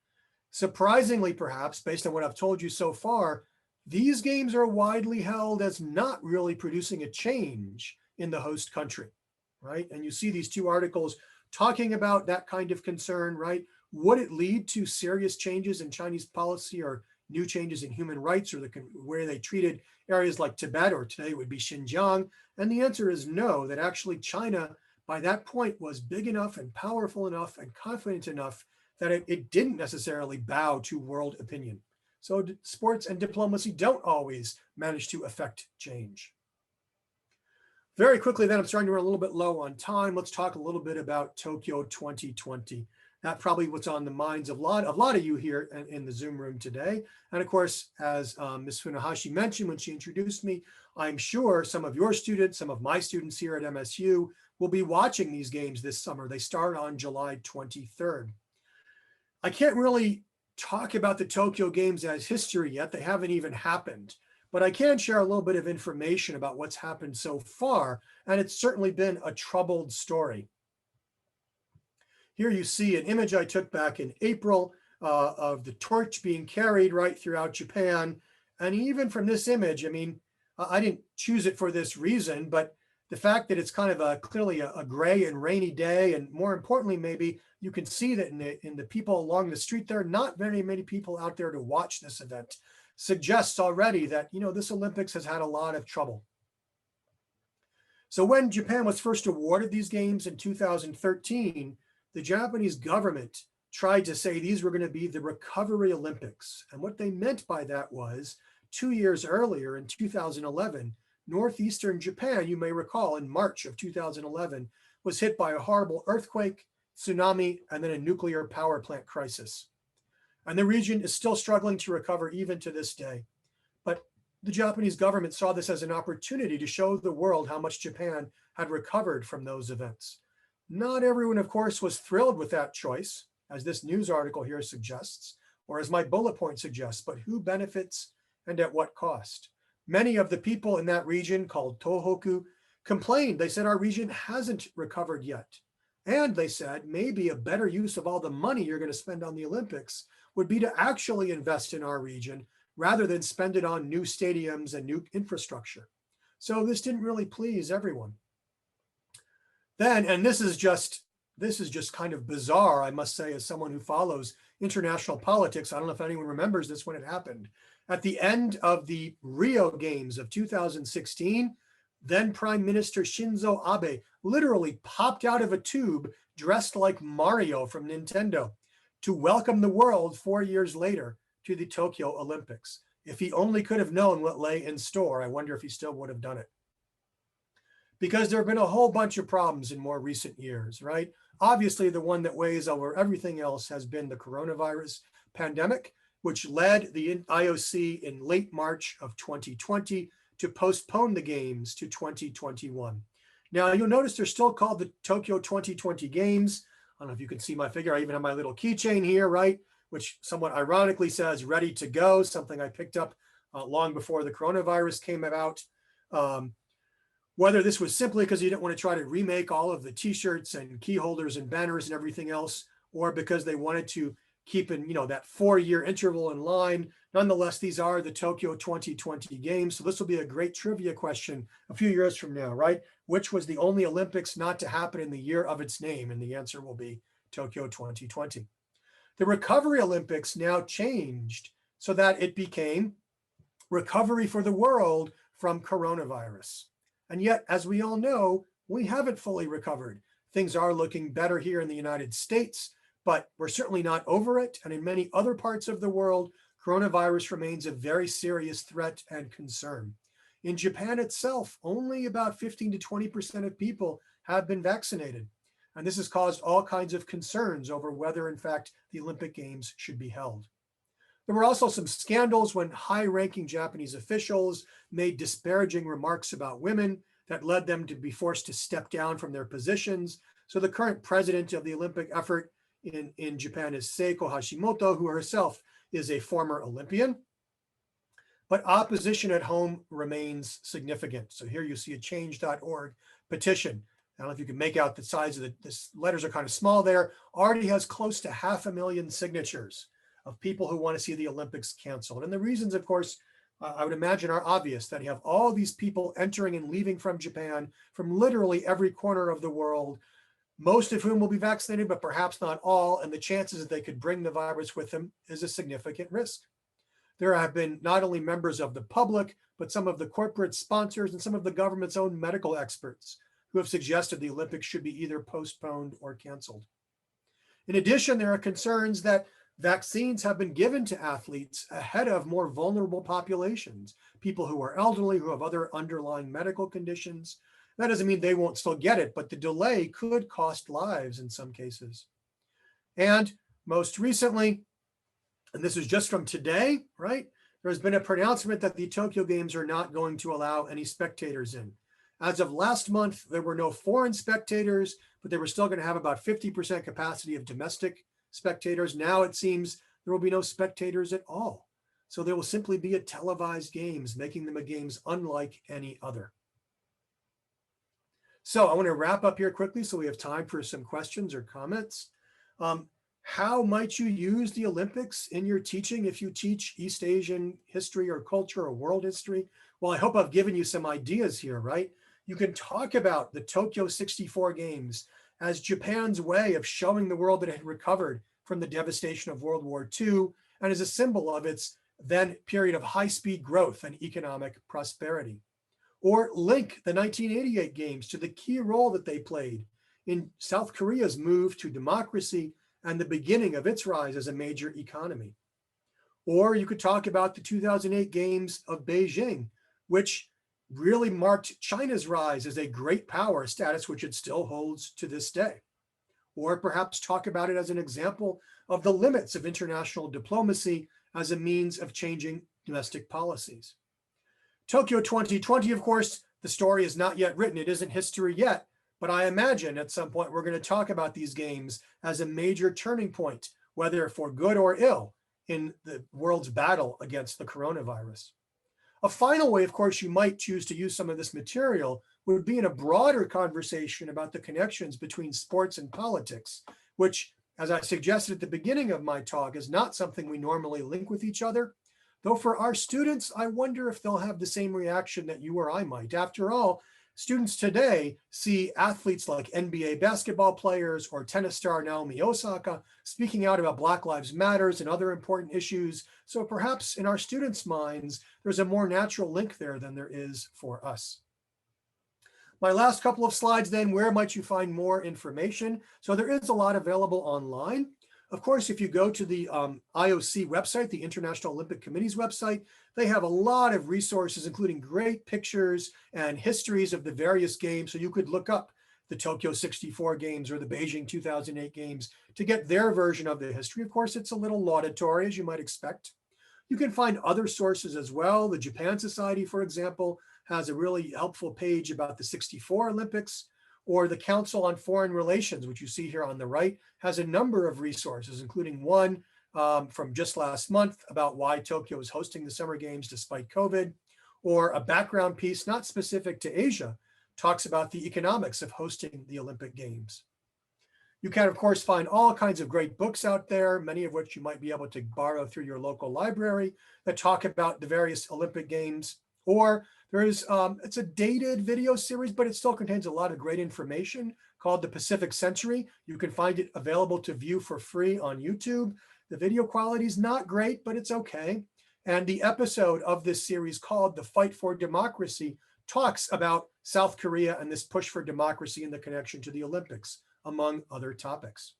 Surprisingly, perhaps, based on what I've told you so far, these games are widely held as not really producing a change in the host country, right? And you see these two articles talking about that kind of concern, right? Would it lead to serious changes in Chinese policy or new changes in human rights or the way they treated areas like Tibet, or today it would be Xinjiang? And the answer is no, that actually China by that point was big enough and powerful enough and confident enough that it didn't necessarily bow to world opinion. So sports and diplomacy don't always manage to affect change. Very quickly then, I'm starting to run a little bit low on time. Let's talk a little bit about Tokyo 2020. That's probably what's on the minds of a lot of you here in the Zoom room today. And of course, as Ms. Funahashi mentioned when she introduced me, I'm sure some of your students, some of my students here at MSU will be watching these games this summer. They start on July 23rd. I can't really talk about the Tokyo Games as history yet. They haven't even happened. But I can share a little bit of information about what's happened so far, and it's certainly been a troubled story. Here you see an image I took back in April of the torch being carried right throughout Japan. And even from this image, I mean, I didn't choose it for this reason, but the fact that it's kind of clearly a gray and rainy day, and more importantly, maybe you can see that in the people along the street, there are not very many people out there to watch this event, suggests already that, you know, this Olympics has had a lot of trouble. So when Japan was first awarded these games in 2013, the Japanese government tried to say these were going to be the Recovery Olympics. And what they meant by that was 2 years earlier in 2011, northeastern Japan, you may recall, in March of 2011, was hit by a horrible earthquake, tsunami, and then a nuclear power plant crisis. And the region is still struggling to recover even to this day. But the Japanese government saw this as an opportunity to show the world how much Japan had recovered from those events. Not everyone, of course, was thrilled with that choice, as this news article here suggests, or as my bullet point suggests, but who benefits and at what cost? Many of the people in that region, called Tohoku, complained. They said our region hasn't recovered yet. And they said maybe a better use of all the money you're going to spend on the Olympics would be to actually invest in our region rather than spend it on new stadiums and new infrastructure. So this didn't really please everyone. Then, and this is just kind of bizarre, I must say, as someone who follows international politics. I don't know if anyone remembers this when it happened. At the end of the Rio Games of 2016, then Prime Minister Shinzo Abe literally popped out of a tube dressed like Mario from Nintendo to welcome the world 4 years later to the Tokyo Olympics. If he only could have known what lay in store, I wonder if he still would have done it. Because there have been a whole bunch of problems in more recent years, right? Obviously, the one that weighs over everything else has been the coronavirus pandemic, which led the IOC in late March of 2020 to postpone the games to 2021. Now, you'll notice they're still called the Tokyo 2020 Games. I don't know if you can see my figure. I even have my little keychain here, right? Which somewhat ironically says ready to go, something I picked up long before the coronavirus came about. Whether this was simply because you didn't want to try to remake all of the t-shirts and key holders and banners and everything else, or because they wanted to keep in, that 4-year interval in line. Nonetheless, these are the Tokyo 2020 Games. So this will be a great trivia question a few years from now, right? Which was the only Olympics not to happen in the year of its name? And the answer will be Tokyo 2020. The Recovery Olympics now changed so that it became Recovery for the World from Coronavirus. And yet, as we all know, we haven't fully recovered. Things are looking better here in the United States, but we're certainly not over it. And in many other parts of the world, coronavirus remains a very serious threat and concern. In Japan itself, only about 15 to 20% of people have been vaccinated. And this has caused all kinds of concerns over whether, in fact, the Olympic Games should be held. There were also some scandals when high-ranking Japanese officials made disparaging remarks about women that led them to be forced to step down from their positions. So the current president of the Olympic effort in Japan is Seiko Hashimoto, who herself is a former Olympian. But opposition at home remains significant. So here you see a change.org petition. I don't know if you can make out the size of the letters are kind of small there. Already has close to 500,000 signatures of people who want to see the Olympics canceled. And the reasons, of course, I would imagine are obvious, that you have all these people entering and leaving from Japan from literally every corner of the world, most of whom will be vaccinated, but perhaps not all. And the chances that they could bring the virus with them is a significant risk. There have been not only members of the public, but some of the corporate sponsors and some of the government's own medical experts who have suggested the Olympics should be either postponed or canceled. In addition, there are concerns that vaccines have been given to athletes ahead of more vulnerable populations, people who are elderly, who have other underlying medical conditions. That doesn't mean they won't still get it, but the delay could cost lives in some cases. And most recently, and this is just from today, right? There's been a pronouncement that the Tokyo Games are not going to allow any spectators in. As of last month, there were no foreign spectators, but they were still going to have about 50% capacity of domestic spectators. Now it seems there will be no spectators at all. So there will simply be a televised games, making them a games unlike any other. So I want to wrap up here quickly so we have time for some questions or comments. How might you use the Olympics in your teaching if you teach East Asian history or culture or world history? Well, I hope I've given you some ideas here, right? You can talk about the Tokyo 64 Games as Japan's way of showing the world that it had recovered from the devastation of World War II and as a symbol of its then period of high-speed growth and economic prosperity. Or link the 1988 Games to the key role that they played in South Korea's move to democracy and the beginning of its rise as a major economy. Or you could talk about the 2008 Games of Beijing, which really marked China's rise as a great power, status which it still holds to this day. Or perhaps talk about it as an example of the limits of international diplomacy as a means of changing domestic policies. Tokyo 2020, of course, the story is not yet written. It isn't history yet, but I imagine at some point we're going to talk about these games as a major turning point, whether for good or ill, in the world's battle against the coronavirus. A final way, of course, you might choose to use some of this material would be in a broader conversation about the connections between sports and politics, which, as I suggested at the beginning of my talk, is not something we normally link with each other. Though for our students, I wonder if they'll have the same reaction that you or I might. After all, students today see athletes like NBA basketball players or tennis star Naomi Osaka speaking out about Black Lives Matters and other important issues. So perhaps in our students' minds, there's a more natural link there than there is for us. My last couple of slides then, where might you find more information? So there is a lot available online. Of course, if you go to the IOC website, the International Olympic Committee's website, they have a lot of resources, including great pictures and histories of the various games. So you could look up the Tokyo 64 Games or the Beijing 2008 Games to get their version of the history. Of course, it's a little laudatory, as you might expect. You can find other sources as well. The Japan Society, for example, has a really helpful page about the 64 Olympics. Or the Council on Foreign Relations, which you see here on the right, has a number of resources, including one from just last month about why Tokyo is hosting the Summer Games despite COVID, or a background piece not specific to Asia, talks about the economics of hosting the Olympic Games. You can, of course, find all kinds of great books out there, many of which you might be able to borrow through your local library that talk about the various Olympic Games. Or there's, it's a dated video series, but it still contains a lot of great information called The Pacific Century. You can find it available to view for free on YouTube. The video quality is not great, but it's okay. And the episode of this series called The Fight for Democracy talks about South Korea and this push for democracy and the connection to the Olympics, among other topics.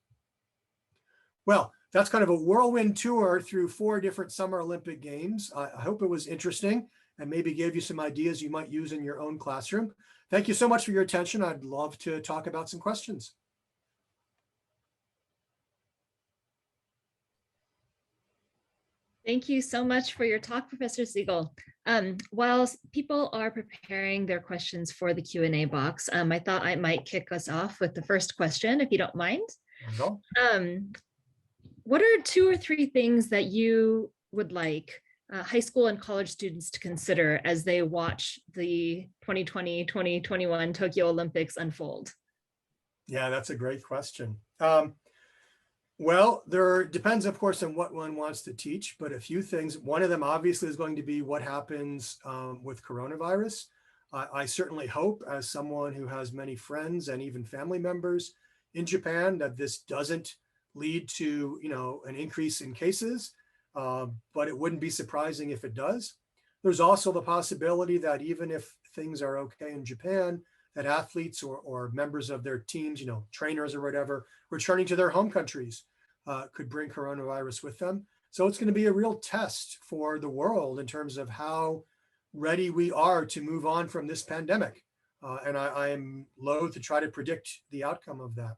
Well, that's kind of a whirlwind tour through 4 different Summer Olympic Games. I hope it was interesting and maybe gave you some ideas you might use in your own classroom. Thank you so much for your attention. I'd love to talk about some questions. Thank you so much for your talk, Professor Segal. While people are preparing their questions for the Q&A box, I thought I might kick us off with the first question, if you don't mind. What are 2 or 3 things that you would like high school and college students to consider as they watch the 2020-2021 Tokyo Olympics unfold? Yeah, that's a great question. Well, there depends, of course, on what one wants to teach, but a few things. One of them obviously is going to be what happens with coronavirus. I certainly hope, as someone who has many friends and even family members in Japan, that this doesn't lead to, an increase in cases, but it wouldn't be surprising if it does. There's also the possibility that even if things are okay in Japan, that athletes or members of their teams, trainers or whatever, returning to their home countries could bring coronavirus with them. So it's going to be a real test for the world in terms of how ready we are to move on from this pandemic. And I am loath to try to predict the outcome of that.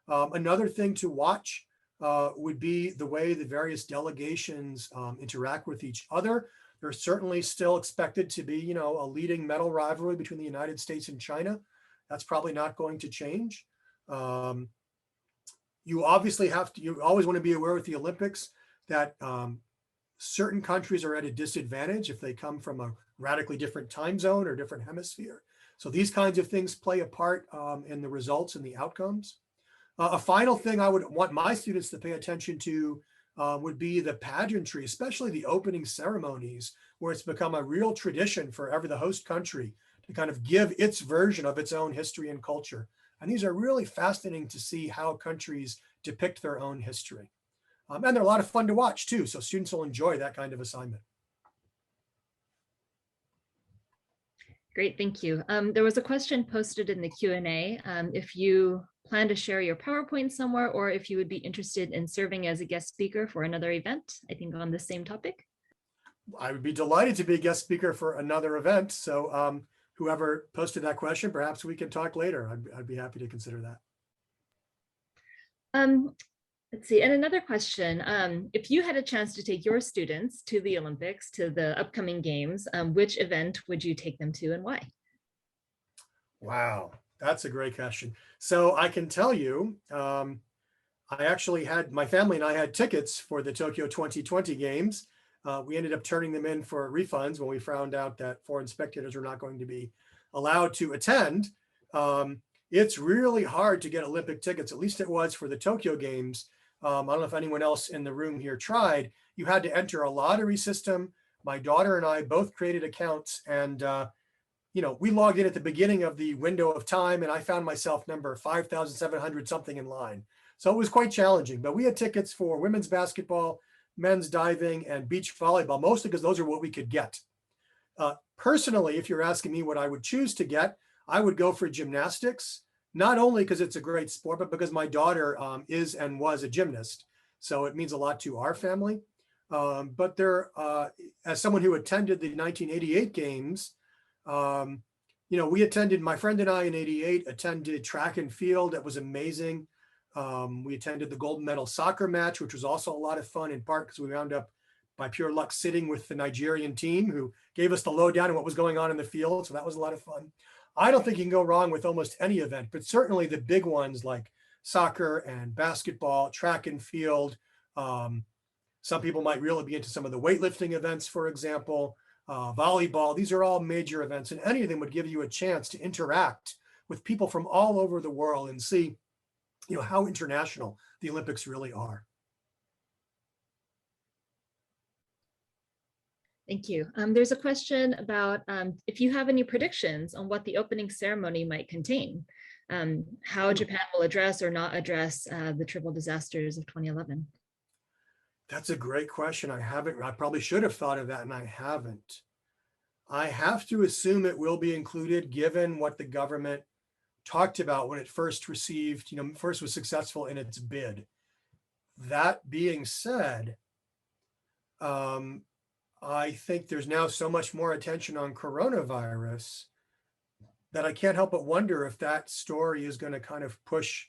Another thing to watch would be the way the various delegations interact with each other. There's certainly still expected to be, a leading medal rivalry between the United States and China. That's probably not going to change. You obviously you always want to be aware with the Olympics that certain countries are at a disadvantage if they come from a radically different time zone or different hemisphere. So these kinds of things play a part in the results and the outcomes. A final thing I would want my students to pay attention to would be the pageantry, especially the opening ceremonies, where it's become a real tradition for the host country to kind of give its version of its own history and culture. And these are really fascinating to see how countries depict their own history. And they're a lot of fun to watch too, so students will enjoy that kind of assignment. Great, thank you. There was a question posted in the Q&A. If you plan to share your PowerPoint somewhere, or if you would be interested in serving as a guest speaker for another event, I think on the same topic. I would be delighted to be a guest speaker for another event. So whoever posted that question, perhaps we can talk later. I'd be happy to consider that. Let's see, and another question, if you had a chance to take your students to the Olympics, to the upcoming games, which event would you take them to and why? Wow, that's a great question. So I can tell you, I actually had, my family and I had tickets for the Tokyo 2020 games. We ended up turning them in for refunds when we found out that foreign spectators were not going to be allowed to attend. It's really hard to get Olympic tickets, at least it was for the Tokyo games. I don't know if anyone else in the room here tried. You had to enter a lottery system. My daughter and I both created accounts, and we logged in at the beginning of the window of time, and I found myself number 5,700 something in line. So it was quite challenging, but we had tickets for women's basketball, men's diving, and beach volleyball, mostly because those are what we could get. Personally, if you're asking me what I would choose to get, I would go for gymnastics, not only because it's a great sport, but because my daughter is and was a gymnast. So it means a lot to our family. But there, as someone who attended the 1988 games, we attended, my friend and I in 88 attended track and field. That was amazing. We attended the gold medal soccer match, which was also a lot of fun, in part because we wound up by pure luck sitting with the Nigerian team who gave us the lowdown on what was going on in the field. So that was a lot of fun. I don't think you can go wrong with almost any event, but certainly the big ones like soccer and basketball, track and field. Some people might really be into some of the weightlifting events, for example, volleyball. These are all major events, and any of them would give you a chance to interact with people from all over the world and see, how international the Olympics really are. Thank you. There's a question about if you have any predictions on what the opening ceremony might contain, how Japan will address or not address the triple disasters of 2011. That's a great question. I probably should have thought of that, and I haven't. I have to assume it will be included, given what the government talked about when it first received, first was successful in its bid. That being said, I think there's now so much more attention on coronavirus that I can't help but wonder if that story is going to kind of push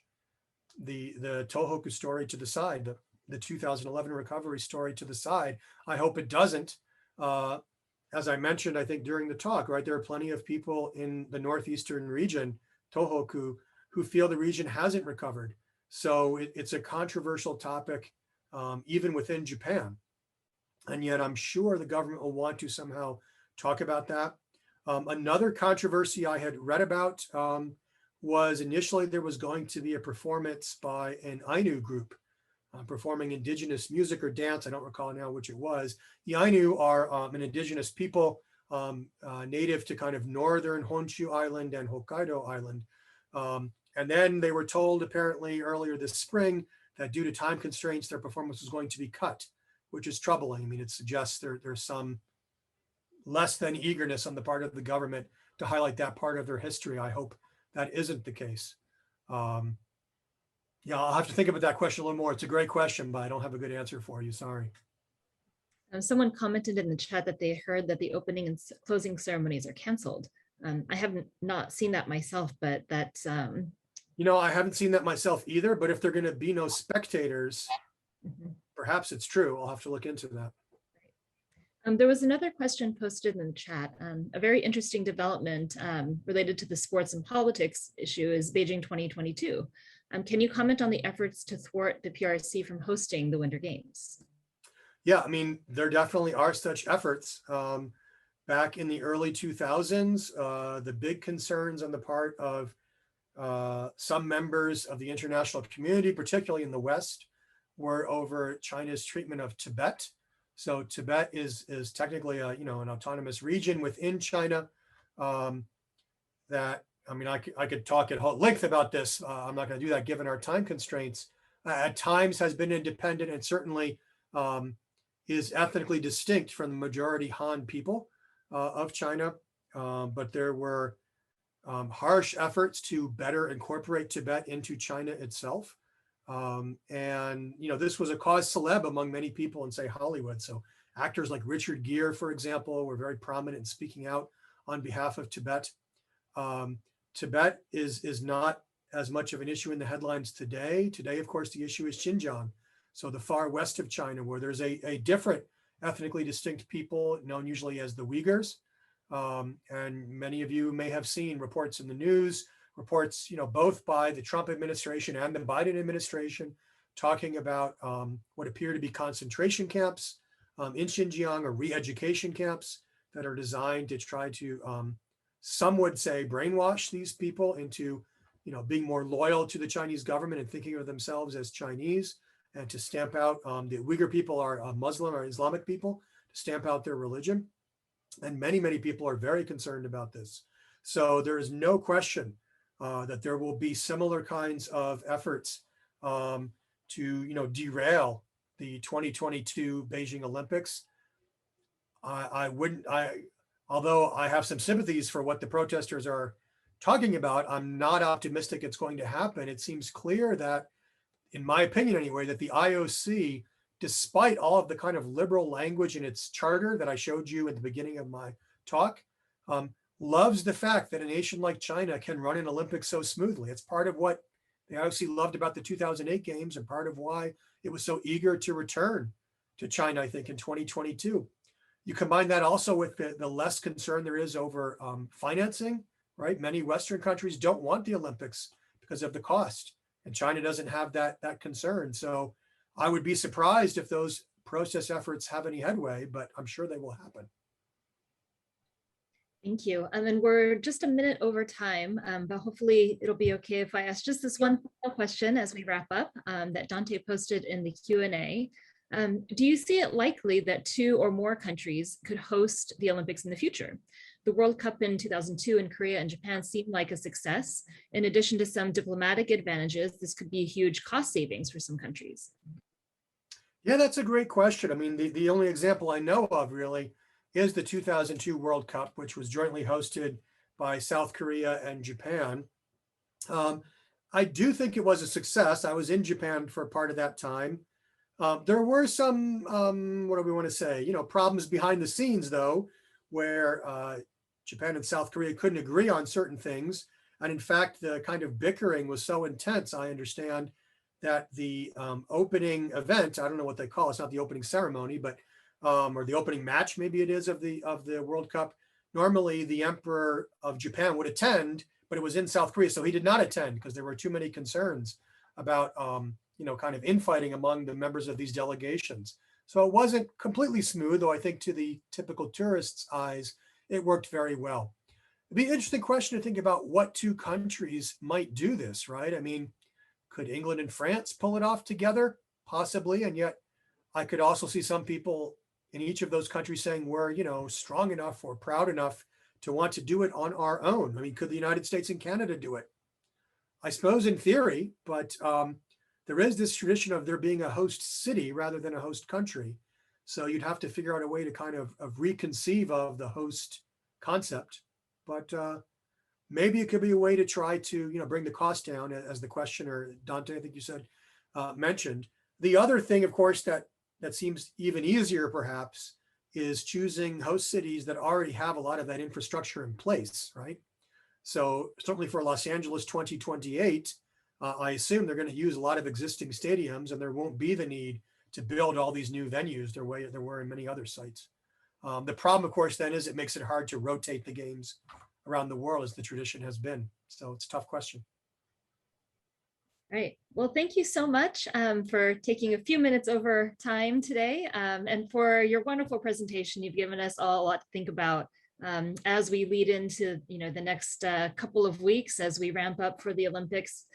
the Tohoku story to the side, the 2011 recovery story to the side. I hope it doesn't. As I mentioned, I think during the talk, right, there are plenty of people in the northeastern region, Tohoku, who feel the region hasn't recovered. So it's a controversial topic, even within Japan. And yet I'm sure the government will want to somehow talk about that. Another controversy I had read about was initially there was going to be a performance by an Ainu group performing indigenous music or dance. I don't recall now which it was. The Ainu are an indigenous people native to kind of northern Honshu Island and Hokkaido Island. And then they were told apparently earlier this spring that due to time constraints, their performance was going to be cut, which is troubling. I mean, it suggests there's some less than eagerness on the part of the government to highlight that part of their history. I hope that isn't the case. Yeah, I'll have to think about that question a little more. It's a great question, but I don't have a good answer for you. Sorry. Someone commented in the chat that they heard that the opening and closing ceremonies are canceled. I haven't not seen that myself, but that's you know, I haven't seen that myself either, but if there are going to be no spectators, perhaps it's true. I'll have to look into that. There was another question posted in the chat. A very interesting development related to the sports and politics issue is Beijing 2022. Can you comment on the efforts to thwart the PRC from hosting the Winter Games? Yeah, I mean, there definitely are such efforts. Back in the early 2000s, the big concerns on the part of some members of the international community, particularly in the West, were over China's treatment of Tibet. So Tibet is technically an autonomous region within China. That, I mean, I could talk at length about this. I'm not going to do that given our time constraints. At times has been independent and certainly is ethnically distinct from the majority Han people of China. But there were harsh efforts to better incorporate Tibet into China itself. And, you know, this was a cause celeb among many people in, say, Hollywood. So actors like Richard Gere, for example, were very prominent in speaking out on behalf of Tibet. Tibet is not as much of an issue in the headlines today. Today, of course, the issue is Xinjiang. So the far west of China, where there's a different ethnically distinct people known usually as the Uyghurs. And many of you may have seen reports in the news, reports, you know, both by the Trump administration and the Biden administration talking about what appear to be concentration camps in Xinjiang, or re-education camps that are designed to try to, some would say, brainwash these people into, you know, being more loyal to the Chinese government and thinking of themselves as Chinese, and to stamp out the Uyghur people are Muslim or Islamic people, to stamp out their religion. And many, many people are very concerned about this. So there is no question that there will be similar kinds of efforts to, you know, derail the 2022 Beijing Olympics. Although I have some sympathies for what the protesters are talking about, I'm not optimistic it's going to happen. It seems clear that, in my opinion anyway, that the IOC, despite all of the kind of liberal language in its charter that I showed you at the beginning of my talk, loves the fact that a nation like China can run an Olympics so smoothly. It's part of what the IOC loved about the 2008 games, and part of why it was so eager to return to China, I think, in 2022. You combine that also with the less concern there is over financing, right? Many Western countries don't want the Olympics because of the cost, and China doesn't have that concern. So I would be surprised if those protest efforts have any headway, but I'm sure they will happen. Thank you. And then we're just a minute over time, but hopefully it'll be okay if I ask just this one final question as we wrap up that Dante posted in the Q&A. Do you see it likely that 2 or more countries could host the Olympics in the future? The World Cup in 2002 in Korea and Japan seemed like a success. In addition to some diplomatic advantages, this could be a huge cost savings for some countries. Yeah, that's a great question. I mean, the only example I know of really is the 2002 World Cup, which was jointly hosted by South Korea and Japan. I do think it was a success. I was in Japan for a part of that time. There were some, what do we want to say, problems behind the scenes, though, where Japan and South Korea couldn't agree on certain things. And in fact, the kind of bickering was so intense, I understand, that the opening event, I don't know what they call it, it's not the opening ceremony, but or the opening match, maybe it is, of the World Cup. Normally, the Emperor of Japan would attend, but it was in South Korea, so he did not attend because there were too many concerns about kind of infighting among the members of these delegations. So it wasn't completely smooth, though I think to the typical tourist's eyes, it worked very well. It'd be an interesting question to think about what two countries might do this, right? I mean, could England and France pull it off together? Possibly. And yet I could also see some people in each of those countries saying we're, strong enough or proud enough to want to do it on our own. I mean, could the United States and Canada do it? I suppose in theory, but there is this tradition of there being a host city rather than a host country. So you'd have to figure out a way to kind of reconceive of the host concept. But maybe it could be a way to try to, bring the cost down, as the questioner, Dante, I think you said, mentioned. The other thing, of course, that seems even easier, perhaps, is choosing host cities that already have a lot of that infrastructure in place, right? So certainly for Los Angeles 2028, I assume they're going to use a lot of existing stadiums, and there won't be the need to build all these new venues there were in many other sites. The problem, of course, then is it makes it hard to rotate the games around the world as the tradition has been. So it's a tough question. Right. Well, thank you so much for taking a few minutes over time today and for your wonderful presentation. You've given us all a lot to think about as we lead into the next couple of weeks as we ramp up for the Olympics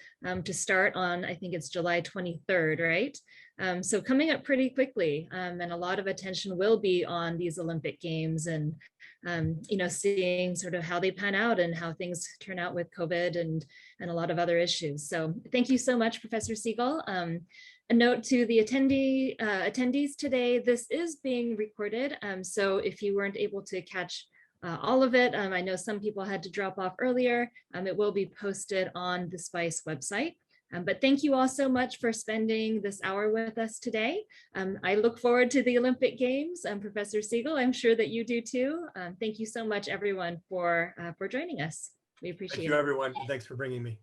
to start on, I think it's July 23rd, right? So coming up pretty quickly, and a lot of attention will be on these Olympic Games and seeing sort of how they pan out and how things turn out with COVID and a lot of other issues. So thank you so much, Professor Segal. A note to the attendees today, this is being recorded. So if you weren't able to catch all of it, I know some people had to drop off earlier. It will be posted on the SPICE website. But thank you all so much for spending this hour with us today. I look forward to the Olympic Games. Professor Segal, I'm sure that you do too. Thank you so much, everyone, for joining us. We appreciate it. Thank you, everyone. Thanks for bringing me.